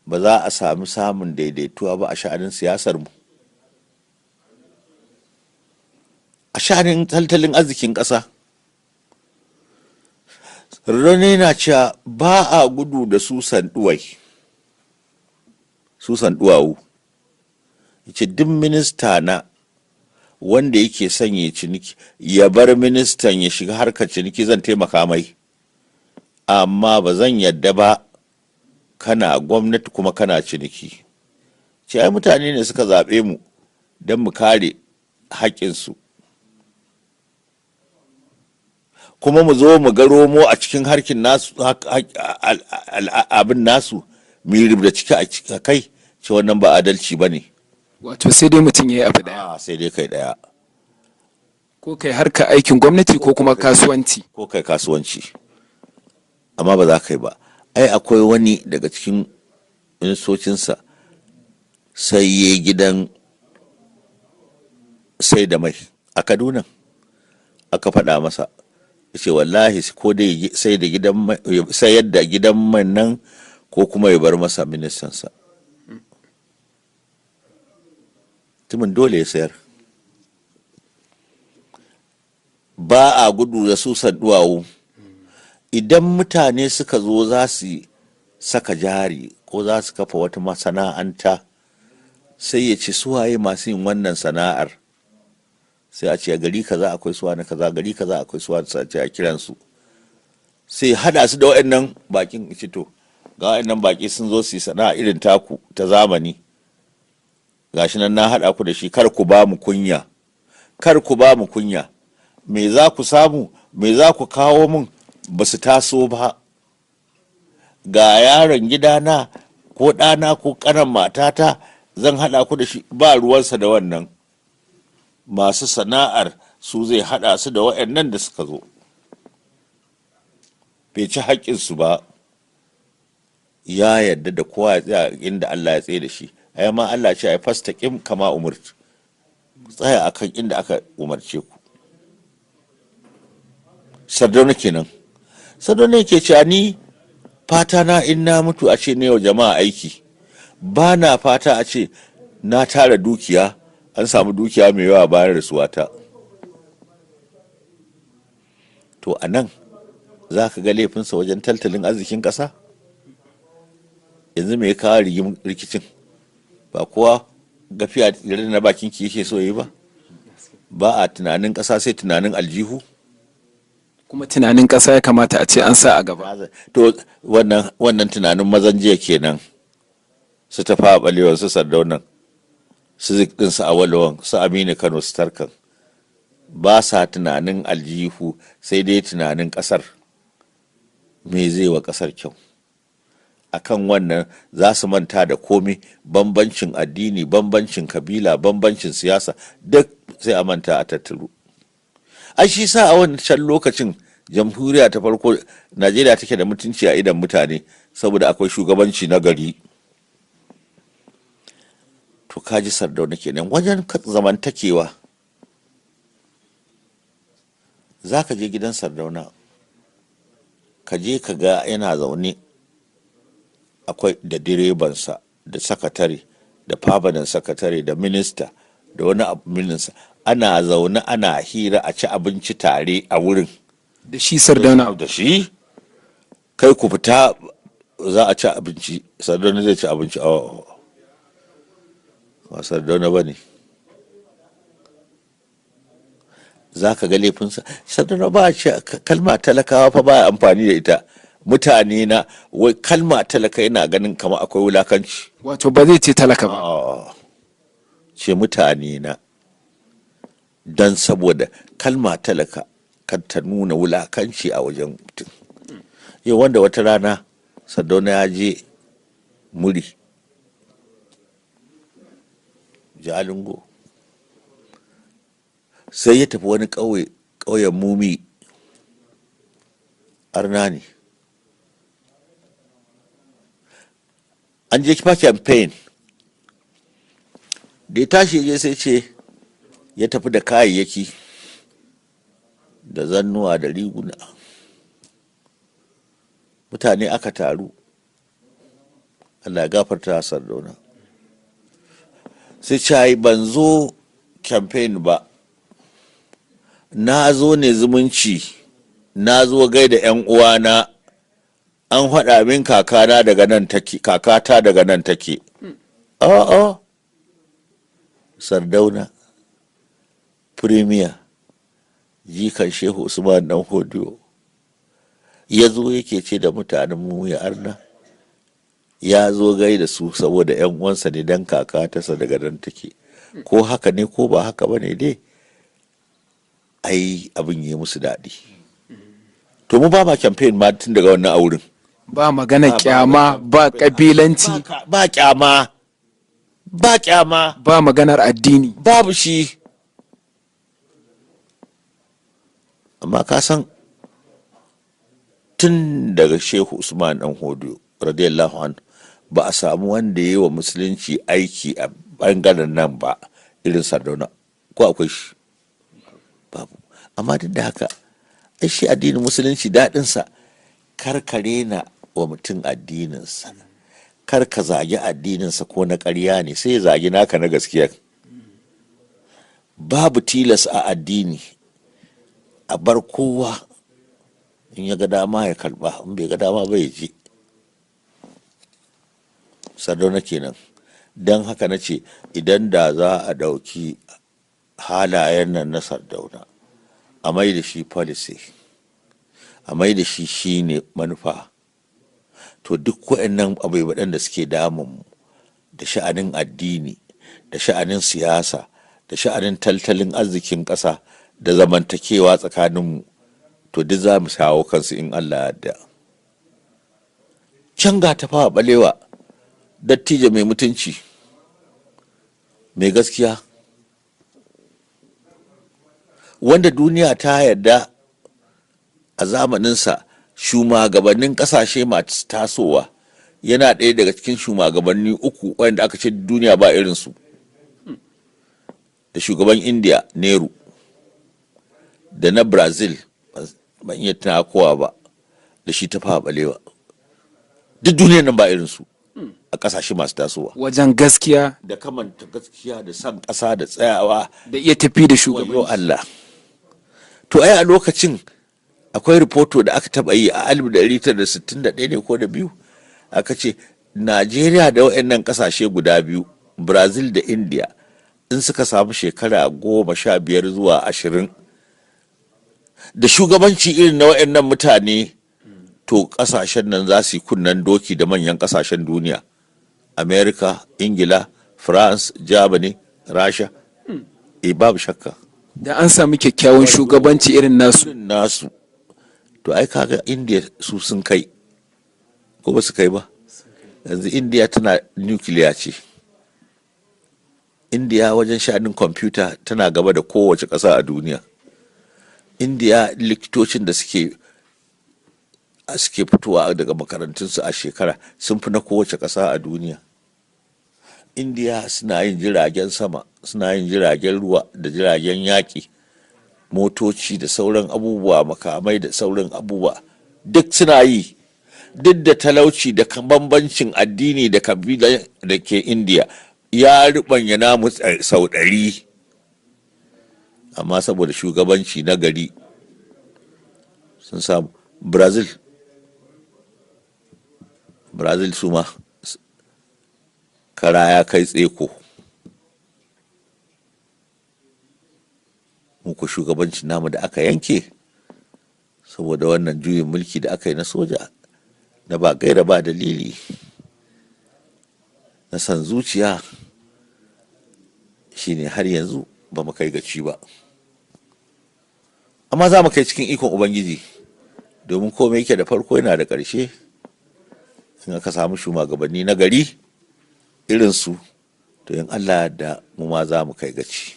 B: ba za a sami samun daidaituwa ba a sha'anin siyasar mu, a sha'anin tattalin arzikin ƙasa. Sardauna yana cewa ba a gudu da susan duwawu. Yace duk minista na wanda yake son ya ciniki ya bar ministan ya shiga harkar ciniki zan taimaka mai, amma ba zan yadda ba kana gwamnati kuma kana ciniki. Ce ai mutane ne suka zaɓe mu don mu kare haƙƙinsu, kuma mu zo mu ga romo a cikin harkin nasu abin nasu mu yi rubda ciki a kai, ce wannan ba adalci ba ne.
A: Wato sai dai mutum ya yi abu ɗaya.
B: Sai dai kai ɗaya.
A: Ko kai harka aikin gwamnati ko kuma kasuwanci.
B: Ko kai kasuwanci. Amma ba za ka yi ba. Ai akwai wani daga cikin ministocinsa sai ya gidan sai da mai a Kaduna, aka faɗa masa ce wallahi ko dai sayar da gidan man nan ko kuma ya bar masa ministansa. Tumin dole ya sayar. Ba a gudu da su duwawu. Idan mutane suka zo za su saka jari ko za su kafa wata masana'anta, sai ya ci suwaye masu yin wannan sana'ar, sai a ce a gari kaza akwai suwa na kaza, gari kaza akwai suwa na sace a kiransu, sai hada su da waɗannan bakin to ga waɗannan baki sun zo su yi sana'a irin taku ta zamani, gashi nan na hada ku da shi, kar ku ba mu kunya, kar ku ba mu kunya, me za ku samu, me za ku kawo mun, ba su taso ba. Ga yaron gidana ko ɗana ko ƙanan matata zan hada ku da shi, ba ruwansa da wannan. Masu sana'ar su zai hada su da waɗannan da suka zo, bai ci haƙƙinsu ba, ya yarda da kowa ya tsaya inda Allah ya tsaye da shi. Ai ma Allah ce ai fastaqim kama umirt, tsaya akan inda aka umarce ku. Sardauna kenan. Sardauna yake cewa ni fata na in na mutu a ce ne wa jama'a aiki, ba na fata a ce na tara dukiya, an samu dukiya mai yawa bayan rasuwata. To a nan za ka ga laifinsa wajen tattalin arzikin ƙasa. Yanzu me ya kawo rikicin? Ba kowa gafiya na bakin ki yake so yi ba. Ba a tunanin ƙasa sai tunanin aljihu.
A: Kuma tunanin ƙasa ya kamata a ce an sa a gaba.
B: To wannan tunanin mazan jiya kenan, su tafa ɓalewa, su Sardaunan, su zikin su Awalawan, su Aminu Kano, su Tarkan. Ba sa tunanin aljihu sai dai tunanin ƙasar, me zai wa ƙasar kyau. Akan wannan za su manta da komai, bambancin addini, bambancin kabila, bambancin siyasa, duk sai a manta a tattaru. Ai shi sa a wancan lokacin jamhuriya ta farko Najeriya take da mutunci a idan mutane, saboda akwai shugabanci na gari. To kaji Sardauna kenan. Wajen zamantakewa, za ka je gidan Sardauna, ka je ka ga yana zaune, akwai da direbansa da sakatare da fabanin sakatare da minista da wani abu mininsa, ana zaune ana hira a ci abinci tare a wurin.
A: Da shi Sardauna?
B: Da shi. Kai ku fita za a ci abinci, Sardauna zai ci abinci. Ba Sardauna ba ne. Za ka ga laifinsa. Sardauna ba ce kalma talakawa fa ba amfani da ita. Mutane na wai kalma talaka yana ganin kama akwai wulakanci.
A: Wato ba zai ce talaka ba.
B: Ce mutane na, don saboda kalma talaka kan ta nuna wulakanci a wajen mutum. Yau wanda wata rana Sardauna ya je muri Jalingo, sai ya tafi wani ƙauyen mumi, arna ne. An je kifa campaign, da ya tashi je sai ce ya tafi da kayayyaki da zannuwa da riguna. Mutane aka taru, Allah ya gafarta Sardauna. Sai ce ban zo campaign ba, na zo ne zumunci, na zo gaida 'yan uwana, an faɗa min kakata daga nan take. Sardauna firimiya jikan shehu usman dan hodiyo ya zo yake ce da mutanen mu ya arna ya zo gai da su saboda yan uwansa ne dan kaka tasa daga nan take, ko haka ne ko ba haka bane dai ai abin yi musu daɗi. To mu ba ma campaign ma tun daga wannan auren,
A: ba magana kyama, ba kabilanci,
B: ba kyama, ba kyama,
A: ba maganar addini,
B: babu shi. Amma ka san tun daga shehu usman dan hodiyo radiyallahu anhu ba a samu wanda ya yi wa musulunci aiki a bangaren nan ba irin Sardauna, ko akwai shi? Babu. Amma duk da haka ai shi addinin musulunci daɗinsa karkare na wa mutum addininsa, kar ka zagi addininsa ko na ƙarya ne sai ya zagi naka na gaskiya. Babu tilas a addini, a bar kowa in ya ga dama ya karba, in bai ga dama ba ya je. Sardauna kenan. Don haka na ce idan da za a ɗauki halayen nan na Sardauna a mai da shi policy, a mai da shi shine manufa, to duk waɗannan abai waɗanda suke damun da sha'anin addini da sha'anin siyasa da sha'anin tattalin arzikin ƙasa da zamantakewa tsakaninmu, to duk za mu shawo kansu in Allah ya yarda. Can ga ta fawa balewa dattijo mai mutunci mai gaskiya wanda duniya ta yarda a zamaninsa shugabannin ƙasashe masu tasowa yana ɗaya daga cikin shugabanni uku wanda aka ce duniya ba irinsu, da shugaban India Nehru, da na Brazil ban iya tuna kowa ba, da shi ta fawa balewa. Duk duniyar nan ba irinsu a ƙasashe masu tasowa
A: wajen gaskiya
B: da kamanta gaskiya da san ƙasa da tsayawa
A: da iya tafi da
B: wayo
A: shugabanci.
B: Allah. To ai a lokacin akwai ripoto da aka taɓa yi a 1961 ne ko da biyu, aka ce Najeriya da waɗannan ƙasashe guda biyu, Brazil da India, in suka samu shekara 15 zuwa 20 da shugabanci irin na waɗannan mutane, to ƙasashen nan za su yi kunnen doki da manyan ƙasashen duniya, America, Ingila, France, Germany, Rasha. Babu shakka
A: Da an sami kyakkyawan shugabanci irin nasu.
B: To ai kaga India su sun kai ko ba su kai ba? Yanzu India tana nukiliya ce. India wajen sha'anin kwamfuta tana gaba da kowace ƙasa a duniya. India likitocin da suke fitowa daga makarantunsu a shekara sun fi na kowace ƙasa a duniya. India suna yin jiragen sama, suna yin jiragen ruwa da jiragen yaƙi, motoci da sauran abubuwa, makamai da sauran abubuwa duk suna yi, duk da talauci da bambancin addini da kabila da ke India ya rubanya namu sau 100, amma saboda shugabanci na gari sun samu. Brazil su ma kara ya kai tseko, muku shugabancin namu da aka yanke saboda wannan juyin mulki da aka yi na soja na ba gaira ba dalili, na san zuciya, shine har yanzu ba mu kai gaci ba. Amma za mu kai cikin ikon Ubangiji, domin komai yake da farko yana da ƙarshe. In aka samu shugabanni na gari irinsu, to in Allah da mu ma za mu kai gaci.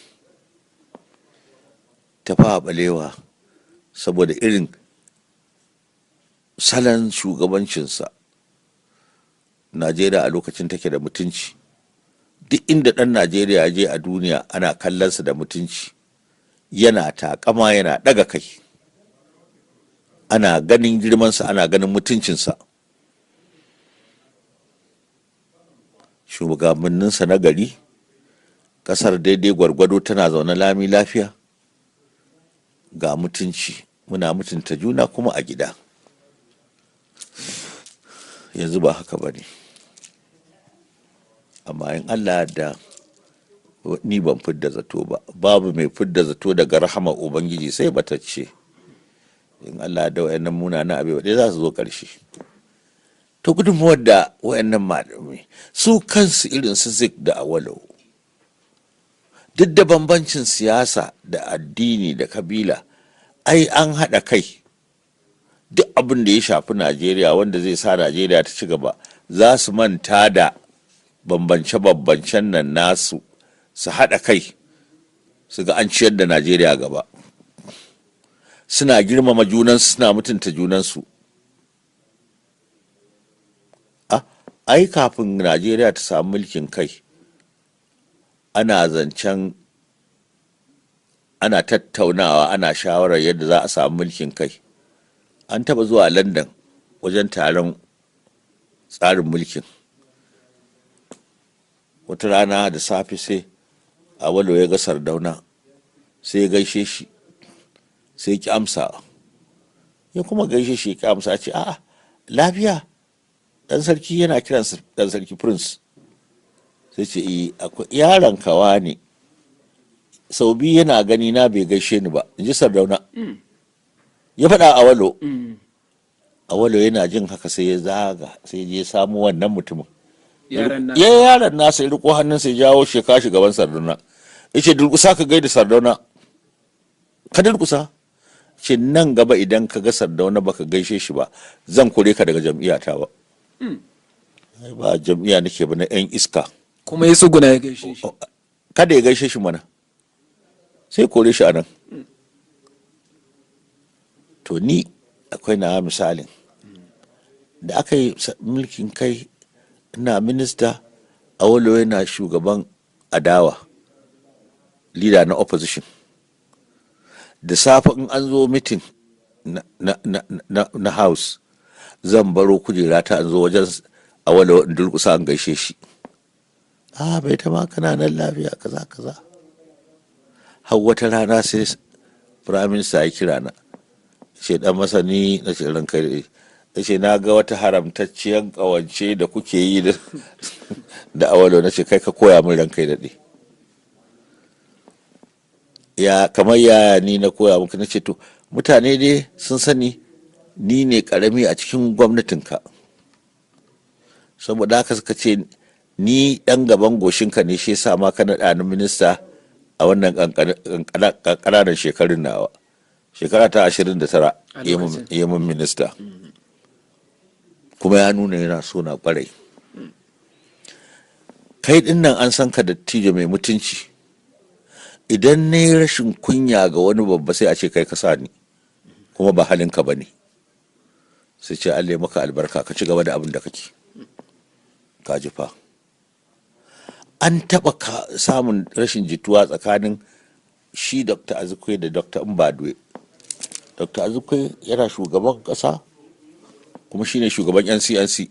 B: Ta fawa balewa saboda irin salon shugabancinsa, Najeriya a lokacin take da mutunci. Duk inda ɗan Najeriya ya je a duniya ana kallonsa da mutunci, yana takama, yana ɗaga kai, ana ganin girmansa, ana ganin mutuncinsa. Shugabanninsa na gari, ƙasar daidai gwargwado tana zaune lami lafiya, ga mutunci, muna mutunta juna kuma a gida. Yanzu ba haka ba ne, amma in Allah da ni ban fidda zato ba, babu mai fidda zato daga rahama ubangiji sai batacce. In Allah da wayannan munanan abai wadai za su zo ƙarshe. To gudunmuwar da wayannan malamai su kansu irin su zik da awalau, duk da bambancin siyasa da addini da kabila, ai an haɗa kai. Duk abin da ya shafi Najeriya wanda zai sa Najeriya ta ci gaba, za su manta da bambance-bambancen nan nasu, su haɗa kai su ga an ciyar da Najeriya gaba. Suna girmama junansu, suna mutunta junansu. Ai kafin Najeriya ta samu mulkin kai, ana zancen, ana tattaunawa, ana shawarar yadda za a samu mulkin kai. An taɓa zuwa London wajen taron tsarin mulkin. Wata rana da safe sai Awalo ya ga Sardauna, sai ya gaishe shi, sai ki amsa. Ya kuma gaishe shi, ki amsa, ce a'a lafiya, dan sarki yana kiran dan sarki prince. Sai ce akwai yaron kawa ne, sau biyu yana gani na bai gaishe ni ba, in ji Sardauna. Ya faɗa Awalo. Awalo yana jin haka sai ya zaga, sai ya samu wannan mutumin. Yaron nasa ya riko hannunsa ya jawo shi kashi gaban Sardauna. Ya ce durkusa ka gaida Sardauna, ka durkusa. Ce nan gaba idan ka ga Sardauna baka gaishe shi ba, zan kore ka daga jam'iyyata ba. Ba jam'iyya nake ba, na yan iska.
A: Kuma ya tsuguna ya gaishe shi.
B: Kada ya gaishe shi mana, sai kore shi a nan. To ni akwai na misalin da aka yi mulkin kai, ina minista, Awolo yana shugaban adawa, leader na opposition. Da safe in an zo mitin na house, zan baro kujera ta an zo wajen Awolo in durkusa an gaishe shi. Bai ta ma kana nan lafiya kaza kaza. Har wata rana sai prime minister ya kira na, ce dan masani, na ce ranka da ce na ga wata haramtacciyar kawance da kuke yi da Awolo. Na ce kai ka koya min ranka daɗe. Ya kamar yaya ni na koya muku? Na ce to mutane dai sun sani ni ne karami a cikin gwamnatinka, saboda haka suka ce ni dan gaban goshinka ne, shi yasa ma ka naɗa ni minista a wannan ƙananan shekarun nawa. Shekara ta 29 ya mun minista, kuma ya nuna yana so na kwarai. Kai din nan an san ka dattijo mai mutunci. Idan na yi rashin kunya ga wani babba sai a ce kai ka sa ni, kuma ba halinka ba ne. Sai ce Allah ya maka albarka, ka ci gaba da abin da kake. Ka ji fa. An taɓa samun rashin jituwa tsakanin shi Dr. Azikwe da Dr. Mbadwe. Dr. Azikwe yana shugaban ƙasa, kuma shine shugaban NCNC.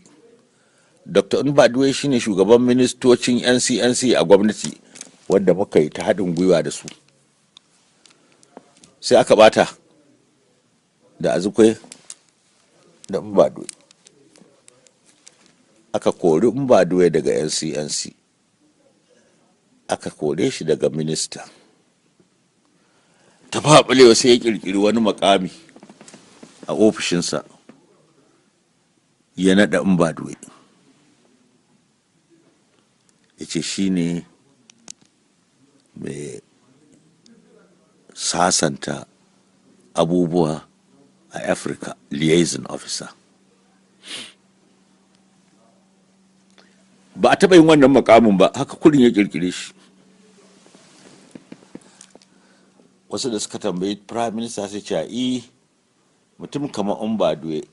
B: Dr. Mbadwe shine shugaban ministocin NCNC a gwamnati, wanda muka yi ta haɗin gwiwa da su. Sai aka bata da Azikwe da Mbadwe. Aka kori Mbadwe daga NCNC, aka kore shi daga minista. Ta faɓalewa sai ya ƙirƙiri wani makami a ofishinsa, ya naɗa Mbadwe. Ya ce shi ne mai sasanta abubuwa a Africa, liaison officer. Ba a taɓa yin wannan makamin ba, haka kurin ya ƙirƙire shi. Wasu da suka tambayi prime minister sai ce mutum kamar Mbadwe,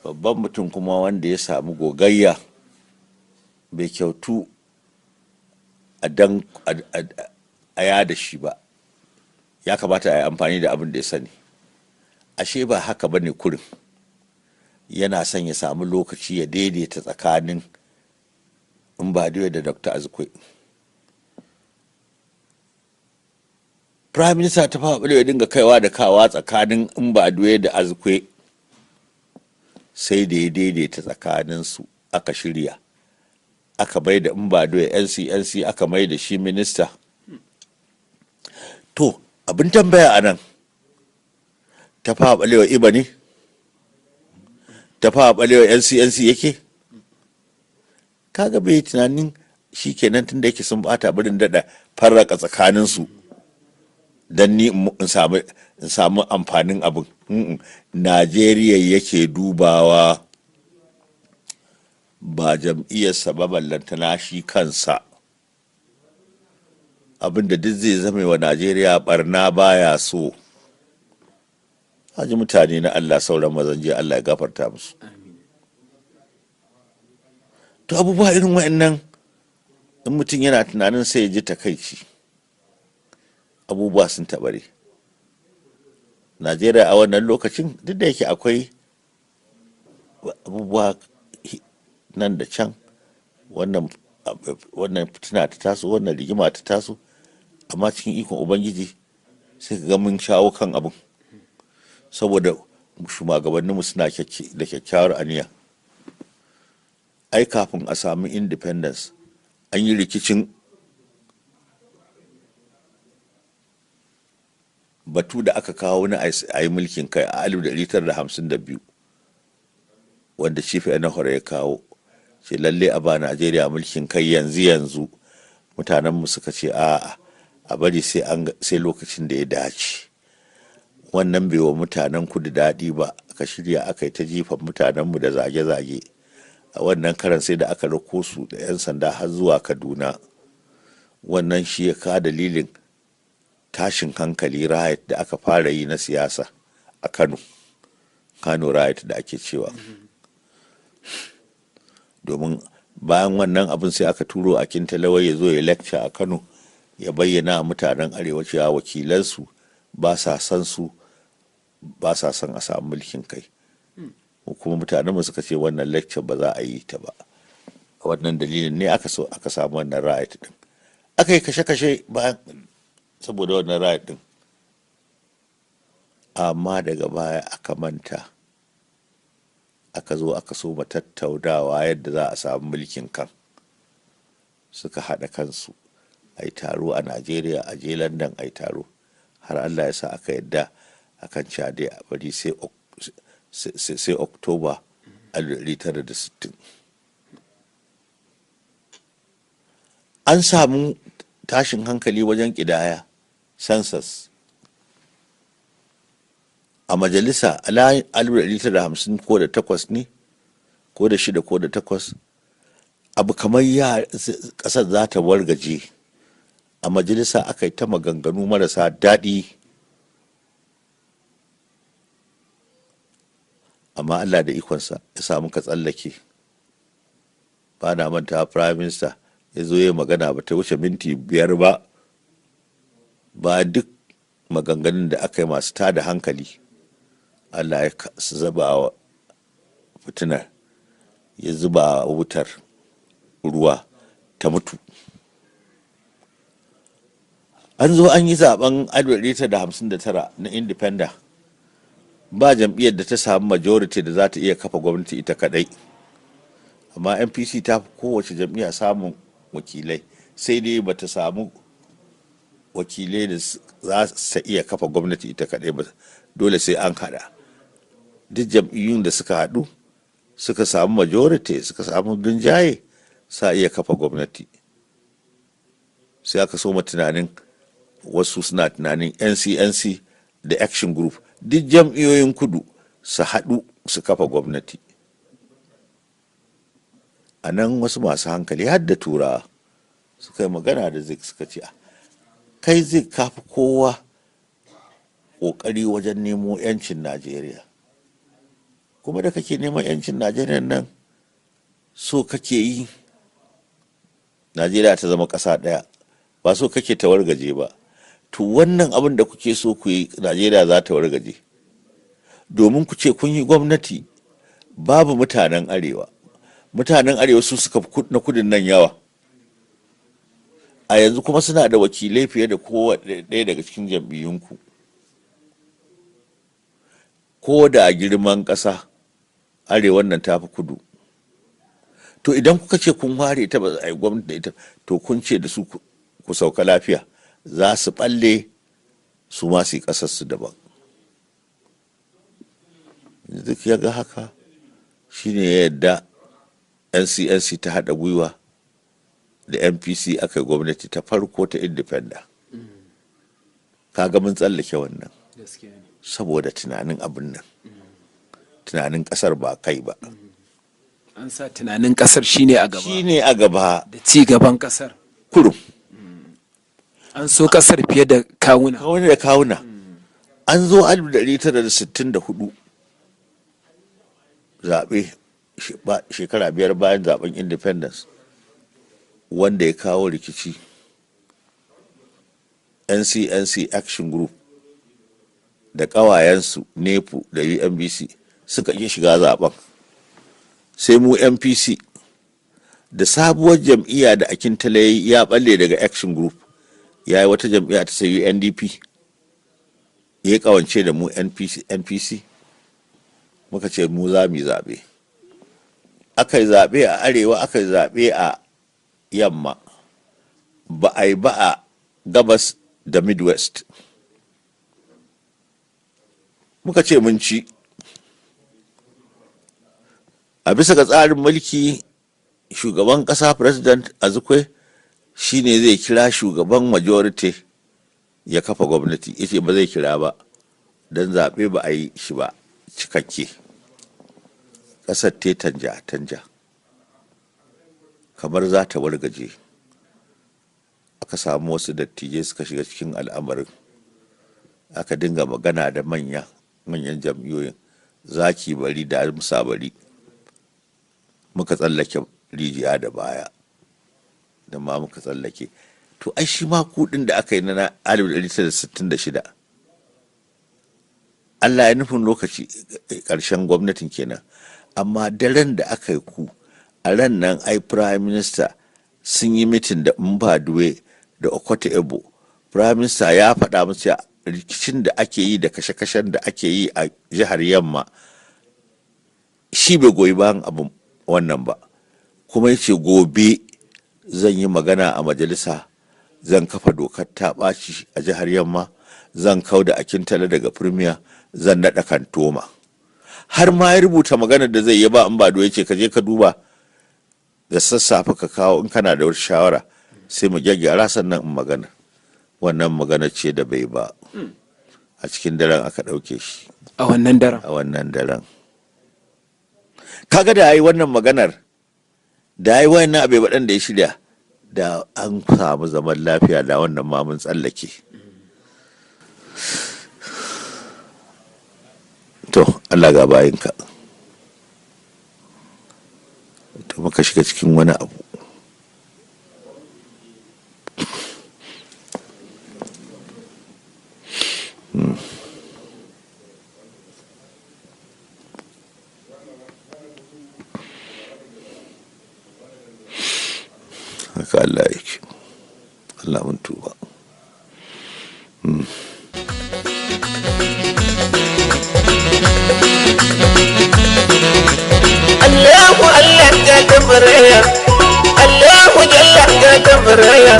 B: babban mutum kuma wanda ya samu gogayya, bai kyautu a yada shi ba, ya kamata a yi amfani da abin da ya sani. Ashe ba haka ba ne kurin, yana son ya samu lokaci ya daidaita tsakanin Mbadwe da Dr. Azikwe. Prime Minister ta faɗi ya dinga kaiwa da kawa tsakanin Mbadwe da Azikwe, sai da ya daidaita tsakaninsu, aka shirya, aka bai da in ba da NCNC aka mai da shi minista. To abin tambaya a nan, ta fa balewa iba ne, ta fa balewa NCNC yake. Kaga bai tunanin shi kenan tun da yake sun bata barin daɗa farraka tsakaninsu don ni in samu amfanin abin. Najeriya yake dubawa, ba jam'iyyarsa ba, ballantana shi kansa. Abin da duk zai zama wa Najeriya barna baya so. Haji mutane na Allah, sauran mazan jiya, Allah ya gafarta musu. To abubuwa irin wa'annan in mutum yana tunanin sai ya ji takaici. Abubuwa sun taɓare. Najeriya a wannan lokacin duk da yake akwai abubuwa nan da can, wannan fitina ta taso, wannan rigima ta taso, amma cikin ikon Ubangiji sai ka ga mun shawo kan abin, saboda shugabanninmu suna da kyakkyawar aniya. Ai kafin a samu independence an yi rikicin batu da aka kawo na a yi mulkin kai a 1952, wanda Chief Enahore ya kawo, ce lalle a ba Najeriya mulkin kai yanzu. Mutanenmu suka ce a bari sai lokacin da ya dace. Wannan bai wa mutanen kudu daɗi ba, aka shirya aka yi ta jifan mutanenmu da zage-zage. A wannan karan sai da aka rako su da 'yan sanda har zuwa Kaduna. Wannan shi ya ka dalilin tashin hankali riot da aka fara yi na siyasa a Kano riot da ake cewa. Domin bayan wannan abin sai aka turo a Kintalawai ya zo ya lecture a Kano, ya bayyana a mutanen arewa cewa wakilansu ba sa son a samu mulkin kai. Kuma mutanenmu suka ce wannan lecture ba za a yi ta ba. Wannan dalilin ne aka samu wannan riot din. Aka yi kashe-kashe bayan saboda wannan riot din, amma daga baya aka manta, aka zo aka so tattaunawa yadda za a samu mulkin kan. Suka haɗa kansu a yi taro a Najeriya, a je London a yi taro, har Allah ya sa aka yadda akan dai a bari sai Oktoba 1960. An samu tashin hankali wajen ƙidaya census a majalisa a 1950 ko da 8 ne, ko da 6 ko da 8. Abu kamar ƙasar za ta wargaje. A majalisa aka yi ta maganganu marasa daɗi, amma Allah da ikonsa ya samu ka tsallake. Ba na manta Prime Minister ya zo ya magana ba ta wuce minti 5 ba. Ba duk maganganun da aka yi masu tada hankali, Allah ya zuba wa fitinar, ya zuba wutar ruwa ta mutu. An zo an yi zaben 1959 na independent. Ba jam'iyyar da ta samu majority da za ta iya kafa gwamnati ita kadai, amma NPC ta fi kowace jam'iyya samun wakilai, sai dai ba ta samu wakilai da za su iya kafa gwamnati ita kadai ba. Dole sai an hada. Duk jam'iyyun da suka haɗu suka samu majority, suka samu rinjaye, sa iya kafa gwamnati. Sai aka soma tunanin, wasu suna tunanin NCNC da Action Group, duk jam'iyyoyin kudu su haɗu su kafa gwamnati. A nan wasu masu hankali har da turawa suka yi magana da Zik, suka ce kai Zik kafi kowa ƙoƙari wajen nemo 'yancin Najeriya, kuma da kake neman 'yancin Najeriya nan, so kake yi Najeriya ta zama ƙasa ɗaya, ba so kake ta wargaje ba. To wannan abin da kuke so ku yi, Najeriya za ta wargaje, domin ku ce kun yi gwamnati babu mutanen arewa. Mutanen arewa su suka na kudin nan yawa, a yanzu kuma suna da wakilai fiye da kowane ɗaya daga cikin jam'iyyunku. Ko da girman ƙasa, arewan nan ta fi kudu. to idan kuka ce kun ware ita ba a yi gwamnati da ita, to kun ce da su ku sauka lafiya, za su balle su ma su yi ƙasarsu daban. Duk ya ga haka shine ya yadda NCNC ta haɗa gwiwa da NPC aka yi gwamnati ta farko ta independent. Kaga mun tsallake wannan saboda tunanin abin nan, tunanin ƙasar ba kai ba.
A: An sa tunanin ƙasar shine a gaba,
B: shine a gaba
A: da ci gaban ƙasar
B: kurum.
A: an so ƙasar fiye da kawuna.
B: An zo 1964 zaɓe, shekara 5 bayan zaɓen independence, wanda ya kawo rikici. NCNC Action Group da ƙawayensu NEPU da UNBC suka ƙi shiga zaɓen, sai mu MPC da sabuwar jam'iyya da Akintale ya balle daga Action Group, ya yi wata jam'iyya ta sai UNDP, ya ƙawance da mu NPC, muka ce mu za mu yi zaɓe. Aka yi zaɓe a arewa, aka yi zaɓe a yamma, ba a yi ba a gabas da Midwest. Muka ce mun ci. A bisa ga tsarin mulki, shugaban ƙasa President Azikwe shi ne zai kira shugaban majority ya kafa gwamnati. Ya ce ba zai kira ba, don zaɓe ba a yi shi ba cikakke. Ƙasar ta tanja kamar za ta wargaje. Aka samu wasu dattijai suka shiga cikin al'amarin, aka dinga magana da manyan jam'iyyoyin, zaki bari da musa bari. Muka tsallake rijiya da baya, da ma muka tsallake. To ai shi ma kuɗin da aka yi na 1966, Allah ya nufin lokaci ƙarshen gwamnatin kenan. Amma daren da aka yi ku, a ran nan ai prime minister sun yi mitin da Mbaduwe da Okote Ebo. Prime minister ya faɗa musu rikicin da ake yi da kashe-kashen da ake yi a jihar Yamma, shi bai goyi bayan abin wannan ba, kuma ya ce gobe zan yi magana a majalisa, zan kafa dokar ta ɓaci a jihar Yamma, zan kau da Akintale daga firmiya, zan naɗa Kantoma. Har ma ya rubuta maganar da zai yi ba Mbaduwe, ya ce ka je ka duba da sassafe ka kawo in kana da wata shawara, sai mu gyaggyara sannan in magana. Wannan magana ce da bai ba. A cikin daren aka ɗauke shi.
A: A wannan daren.
B: Kaga da ya yi wannan maganar, da ya yi wannan abai baɗan da ya shirya, da an samu zaman lafiya, da wannan ma mun tsallake. To, Allah ga bayinka. To muka shiga cikin wani abu. Haka Allah yake. Allah mun tuba.
C: Allahu Allah ka tabaraya, Allahu Jalla ka tabaraya,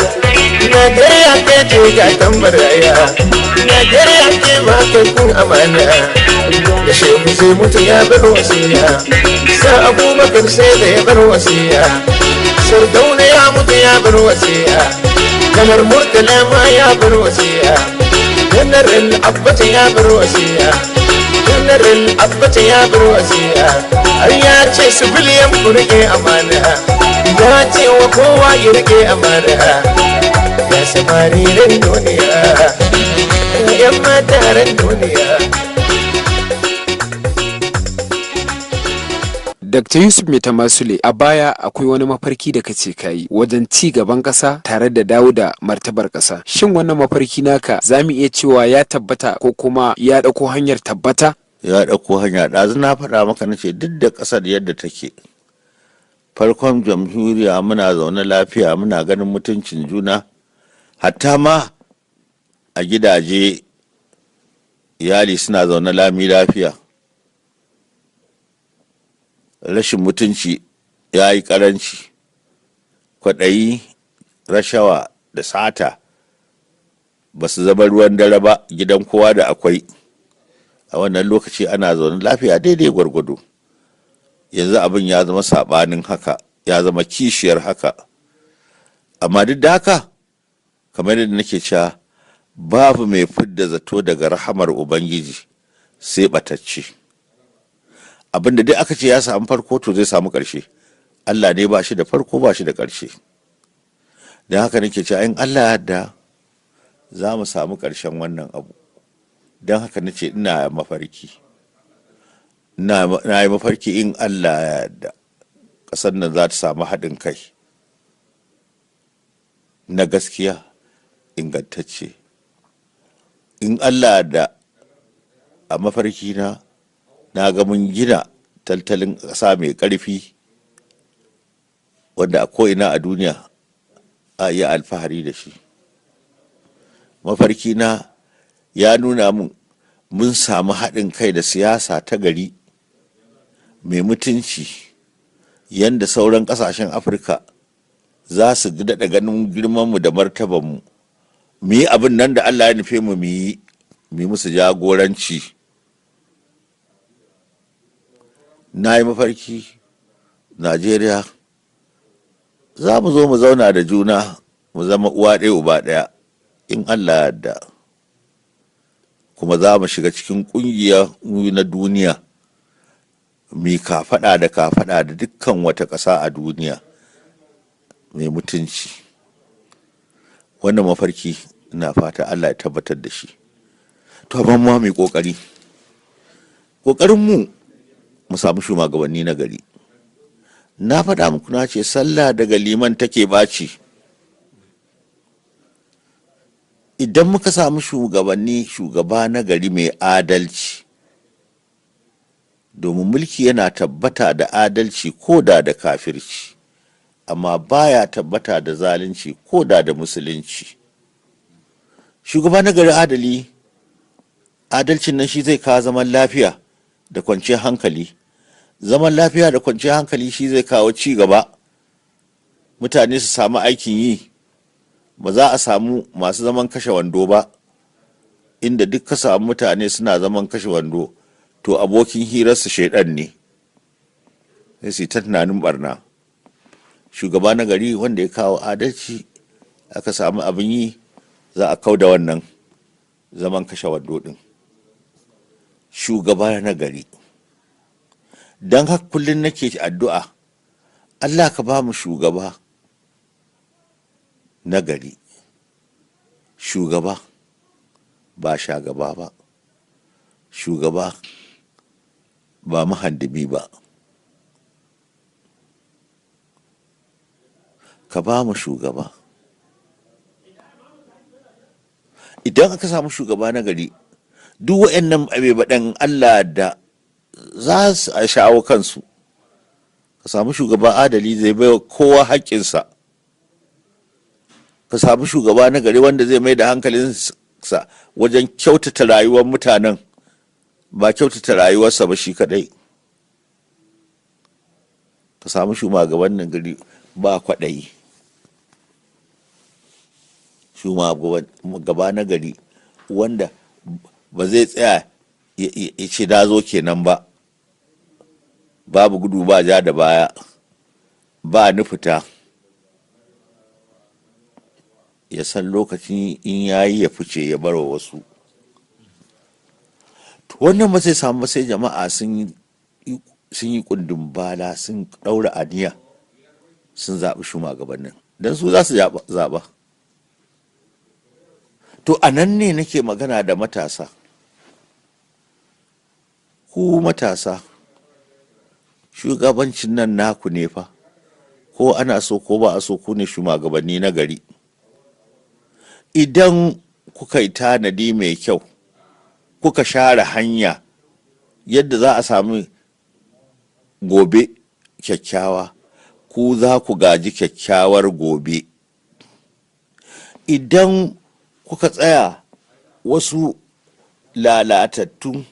C: Najeriya ka ce ka tabaraya, Najeriya ce ba ka kun amana. Da shehu sai mutu ya bar wasiya, sa Abubakar sai da ya bar wasiya, Sardauna ya mutu ya bar wasiya, Kamar Murtala ma ya bar wasiya, Janar Abbas ya bar wasiya, Janar Abbas ya bar wasiya. Har ya ce su biliyan ku rike amana, ya ce wa kowa ya rike amana. Ya samari ran duniya, yan mata ran duniya.
A: Dr. Yusuf Maitama Sule, a baya akwai wani mafarki da kace kayi wajen ci gaban ƙasa tare da dawo da martabar ƙasa. Shin wannan mafarki naka za mu iya cewa ya tabbata ko kuma ya ɗauko hanyar tabbata?
B: Ya ɗauko hanya. Ɗazu na faɗa maka na ce duk da ƙasar yadda take, farkon jamhuriya muna zaune lafiya, muna ganin mutuncin juna, hatta ma a gidaje iyali suna zaune lami lafiya. Rashin mutunci ya yi ƙaranci, kwaɗayi, rashawa da sata ba su zama ruwan dare ba, gidan kowa da akwai. A wannan lokaci ana zaune lafiya daidai gwargwado. Yanzu abin ya zama saɓanin haka, ya zama kishiyar haka. Amma duk da haka, kamar yadda nake cewa, babu mai fidda zato daga rahamar ubangiji sai ɓatacce. Abin da dai aka ce ya samu farko to zai samu ƙarshe. Allah ne ba shi da farko ba shi da ƙarshe. Don haka nake cewa in Allah yadda za mu samu ƙarshen wannan abu. Don haka nace ina mafarki, na yi mafarki in Allah ya yarda ƙasar nan za ta samu haɗin kai na gaskiya ingantacce. In Allah da a mafarki na ga mun gina tattalin ƙasa mai ƙarfi wanda a ko'ina a duniya a iya alfahari da shi. Mafarki na ya nuna mun samu haɗin kai da siyasa ta gari mai mutunci, yadda sauran ƙasashen Afirka za su daɗa ganin girmanmu da martabanmu. Mu yi abin nan da Allah ya nufe mu yi musu jagoranci. Na yi mafarki Najeriya za mu zo mu zauna da juna, mu zama uwa ɗaya uba ɗaya in Allah yadda. Kuma za mu shiga cikin ƙungiya na duniya, mai kafaɗa da kafaɗa da dukkan wata ƙasa a duniya mai mutunci. Wannan mafarki ina fata Allah ya tabbatar da shi. To amma ma mai ƙoƙari, ƙoƙarinmu mu samu shugabanni na gari. Na faɗa muku na ce sallah daga liman take ɓaci. Idan muka samu shugaba na gari mai adalci, domin mulki yana tabbata da adalci ko da kafirci, amma baya tabbata da zalunci ko da musulunci. Shugaba na gari adali, adalcin nan shi zai kawo zaman lafiya da kwanciyar hankali. Zaman lafiya da kwanciyar hankali shi zai kawo ci gaba, mutane su samu aikin yi. Ba za a samu masu zaman kashe wando ba, inda duk ka samu mutane suna zaman kashe wando to abokin hirarsa shaidan ne, sai su ta tunanin barna. Shugaba na gari wanda ya kawo adalci, aka samu abin yi, za a kau da wannan zaman kashe wando din. Shugaba na gari, don haka kullum nake addu'a Allah ka ba mu shugaba na gari, shugaba ba shagaba ba, shugaba ba mahandimi ba. Ka ba mu shugaba. Idan aka samu shugaba na gari, duk waɗannan abebaɗan Allah da za su shawo kansu. Ka samu shugaba adali zai bai kowa haƙƙinsa. Ka samu shugaba na gari wanda zai mai da hankalinsa wajen kyautata rayuwar mutanen, ba kyautata rayuwarsa ba shi kadai. Ka samu shugaban na gari ba kwaɗayi. Shugaba na gari wanda ba zai tsaya ya ce da zo kenan ba, babu gudu ba ja da baya, ba nufita. Ya san lokacin in yayi ya fice ya bar wa wasu. Wannan ba sai samu, sai jama'a sun yi kundin bala, sun ɗaura aniya, sun zaɓi shugabannin don su za su zaɓa. To a nan ne nake magana da matasa. Ku matasa, shugabancin nan naku ne fa, ko ana so ko ba a so, ku ne shugabanni na gari. Idan kuka yi tanadi mai kyau, kuka share hanya yadda za a sami gobe kyakkyawa, ku za ku gaji kyakkyawar gobe. Idan kuka tsaya wasu lalatattun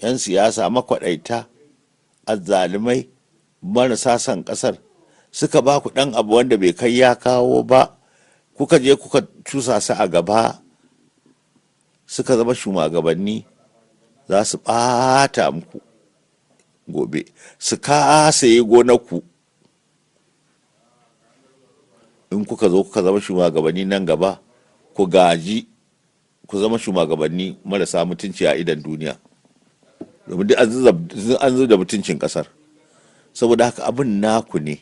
B: 'yan siyasa makwaɗaita, azzalumai, marasa son ƙasar suka ba ku ɗan abu wanda bai kai ya kawo ba, kuka je kuka cusa su a gaba suka zama shugabanni, za su ɓata muku gobe, su kasaye gonarku. In kuka zo kuka zama shugabanni nan gaba, ku gaji ku zama shugabanni marasa mutunci a idan duniya, domin duk an zo da mutuncin ƙasar. Saboda haka abin naku ne,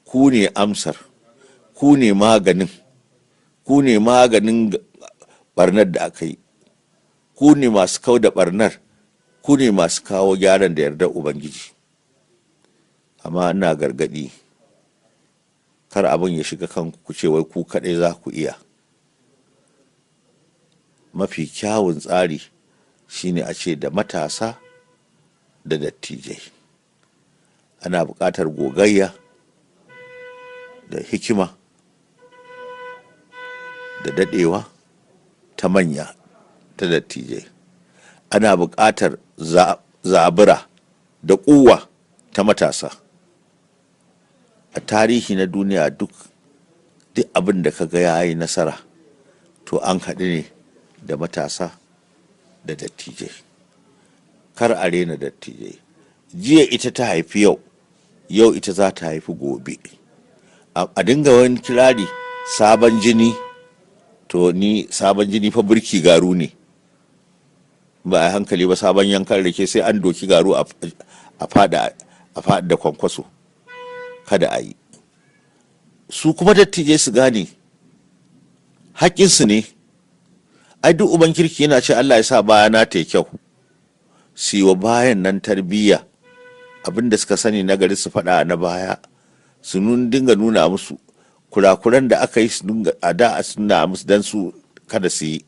B: ku ne amsar, ku ne maganin barnar da aka yi, ku ne masu kau da barnar, ku ne masu kawo gyaran da yardar Ubangiji. Amma ina gargadi, kar abin ya shiga kanku ku ce wai ku kaɗai za ku iya. Mafi kyawun tsari shine a ce da matasa da dattijai. Ana buƙatar gogayya da hikima da daɗewa ta manya, ta dattijai. Ana buƙatar zabura da ƙuwa ta matasa. A tarihi na duniya duk abin da kaga ya yi nasara, to an haɗu ne da matasa da dattijai. Kar a rena dattijai. Jiya ita ta haifi yau, yau ita za ta haifi gobe. A dinga wani kirari sabon jini, to ni sabon jini fa burki garu ne, ba a hankali ba sabon yankan rake sai an doki garu a fada da kwankwaso. Kada a yi. Su kuma dattijai su gane haƙƙinsu ne. Ai duk uban kirki yana ce Allah ya sa bayana ta yi kyau, su yi wa bayan nan tarbiyya, abinda suka sani na gari su faɗa na baya, su dinga nuna musu kurakuran da aka yi, su dinga a da su nuna musu don su kada su yi,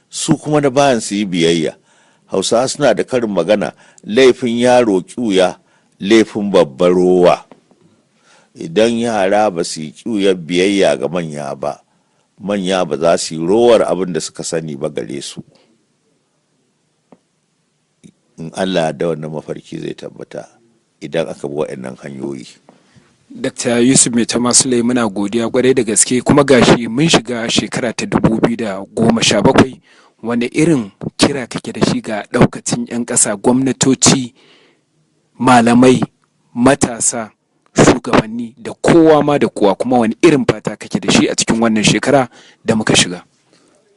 B: su kuma na bayan su yi biyayya. Hausawa suna da karin magana, laifin yaro ƙuya laifin babbar rowa. Idan yara ba su yi ƙuyar biyayya ga manya ba, manya ba za su yi rowar abin da suka sani ba gare su. In Allah da wannan mafarki zai tabbata idan aka bi waɗannan hanyoyi.
A: Dr. Yusuf Maitama Sule, muna godiya kwarai da gaske. Kuma gashi mun shiga shekara ta 2017, wanda irin kira kake da shi ga ɗaukacin 'yan ƙasa, gwamnatoci, malamai, matasa, shugabanni da kowa ma da kowa, kuma wani irin fata kake da shi a cikin wannan shekara da muka shiga?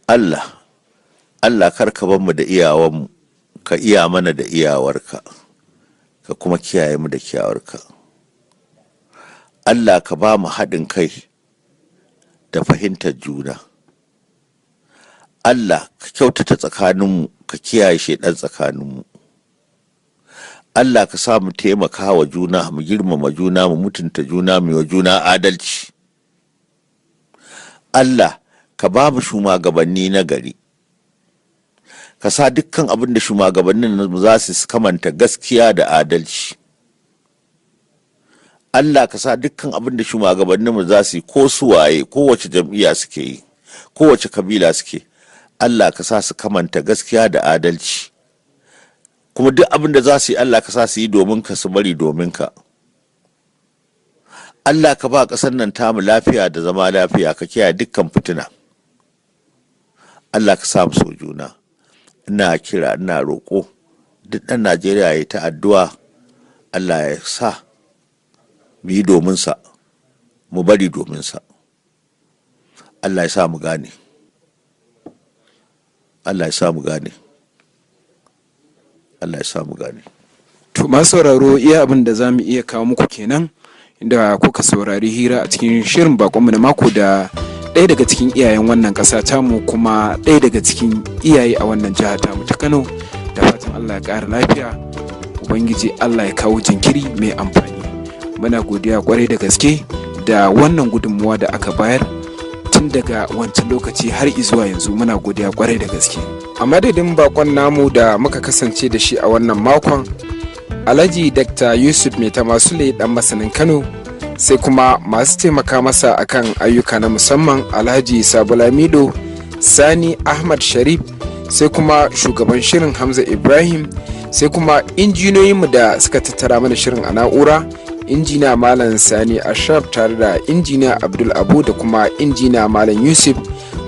A: Allah
B: kar ka bar mu da iyawanmu, ka iya mana da iyawarka, ka kuma kiyaye mu da kiyawarka. Allah ka ba mu haɗin kai da fahimtar juna. Allah ka kyautata tsakaninmu, ka kiyaye shaidan tsakaninmu. Allah ka sa mu taimaka wa juna, mu girmama juna, mu mutunta juna, mu yi wa juna adalci. Allah ka ba mu shugabanni na gari. Ka sa dukkan abin da shugabannin za su kamanta gaskiya da adalci. Allah ka sa dukkan abin da shugabannin za su yi, ko suwaye, kowace jam'iyya suke yi, kowace kabila suke, Allah ka sa su kamanta gaskiya da adalci. Kuma duk abin da za su yi, Allah ka sa su yi domin ka, su bari domin ka. Allah ka ba ƙasar nan tamu lafiya da zama lafiya, ka kiyaye dukkan fitina. Allah ka sa mu so juna. Ina kira, ina roƙo duk ɗan Najeriya ya ta addu'a, Allah ya sa mu yi domin sa, mu bari domin sa. Allah ya sa mu gane. Allah ya sa mu gane. Allah ya sa mu gane.
A: To masu sauraro, iya abin da za mu iya kawo muku kenan, inda kuka saurari hira a cikin shirin bakonmu na mako da ɗaya daga cikin iyayen wannan ƙasa tamu, kuma ɗaya daga cikin iyaye a wannan jiha tamu ta Kano. Da fatan Allah ya ƙara lafiya, Ubangiji Allah ya kawo jinkiri mai amfani. Muna godiya kwarai da gaske da wannan gudunmuwa da aka bayar tun daga wancan lokaci har izuwa yanzu. Muna godiya kwarai da gaske. A madadin bakon namu da muka kasance da shi a wannan makon, Alhaji Dr. Yusuf Maitama Sule, dan masanin Kano, sai kuma masu taimaka masa akan ayyuka na musamman, Alhaji Sabulamido, Sani Ahmad Sharif, sai kuma shugaban shirin Hamza Ibrahim, sai kuma injiniyoyinmu da suka tattara mana shirin a na'ura, injiniya malam sani ashraf tare da injiniya abdul abu da kuma injiniya malam yusuf.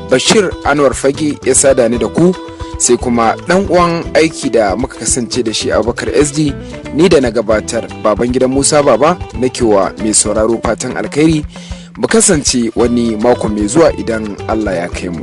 A: Bashir Anwar Fage ya sada ni da ku, sai kuma dan uwan aiki da muka kasance da shi Abubakar SD, ni da na gabatar baban gidan Musa Baba nake wa mai sauraro fatan alkhairi. Mu kasance wani mako mai zuwa idan Allah ya kai mu.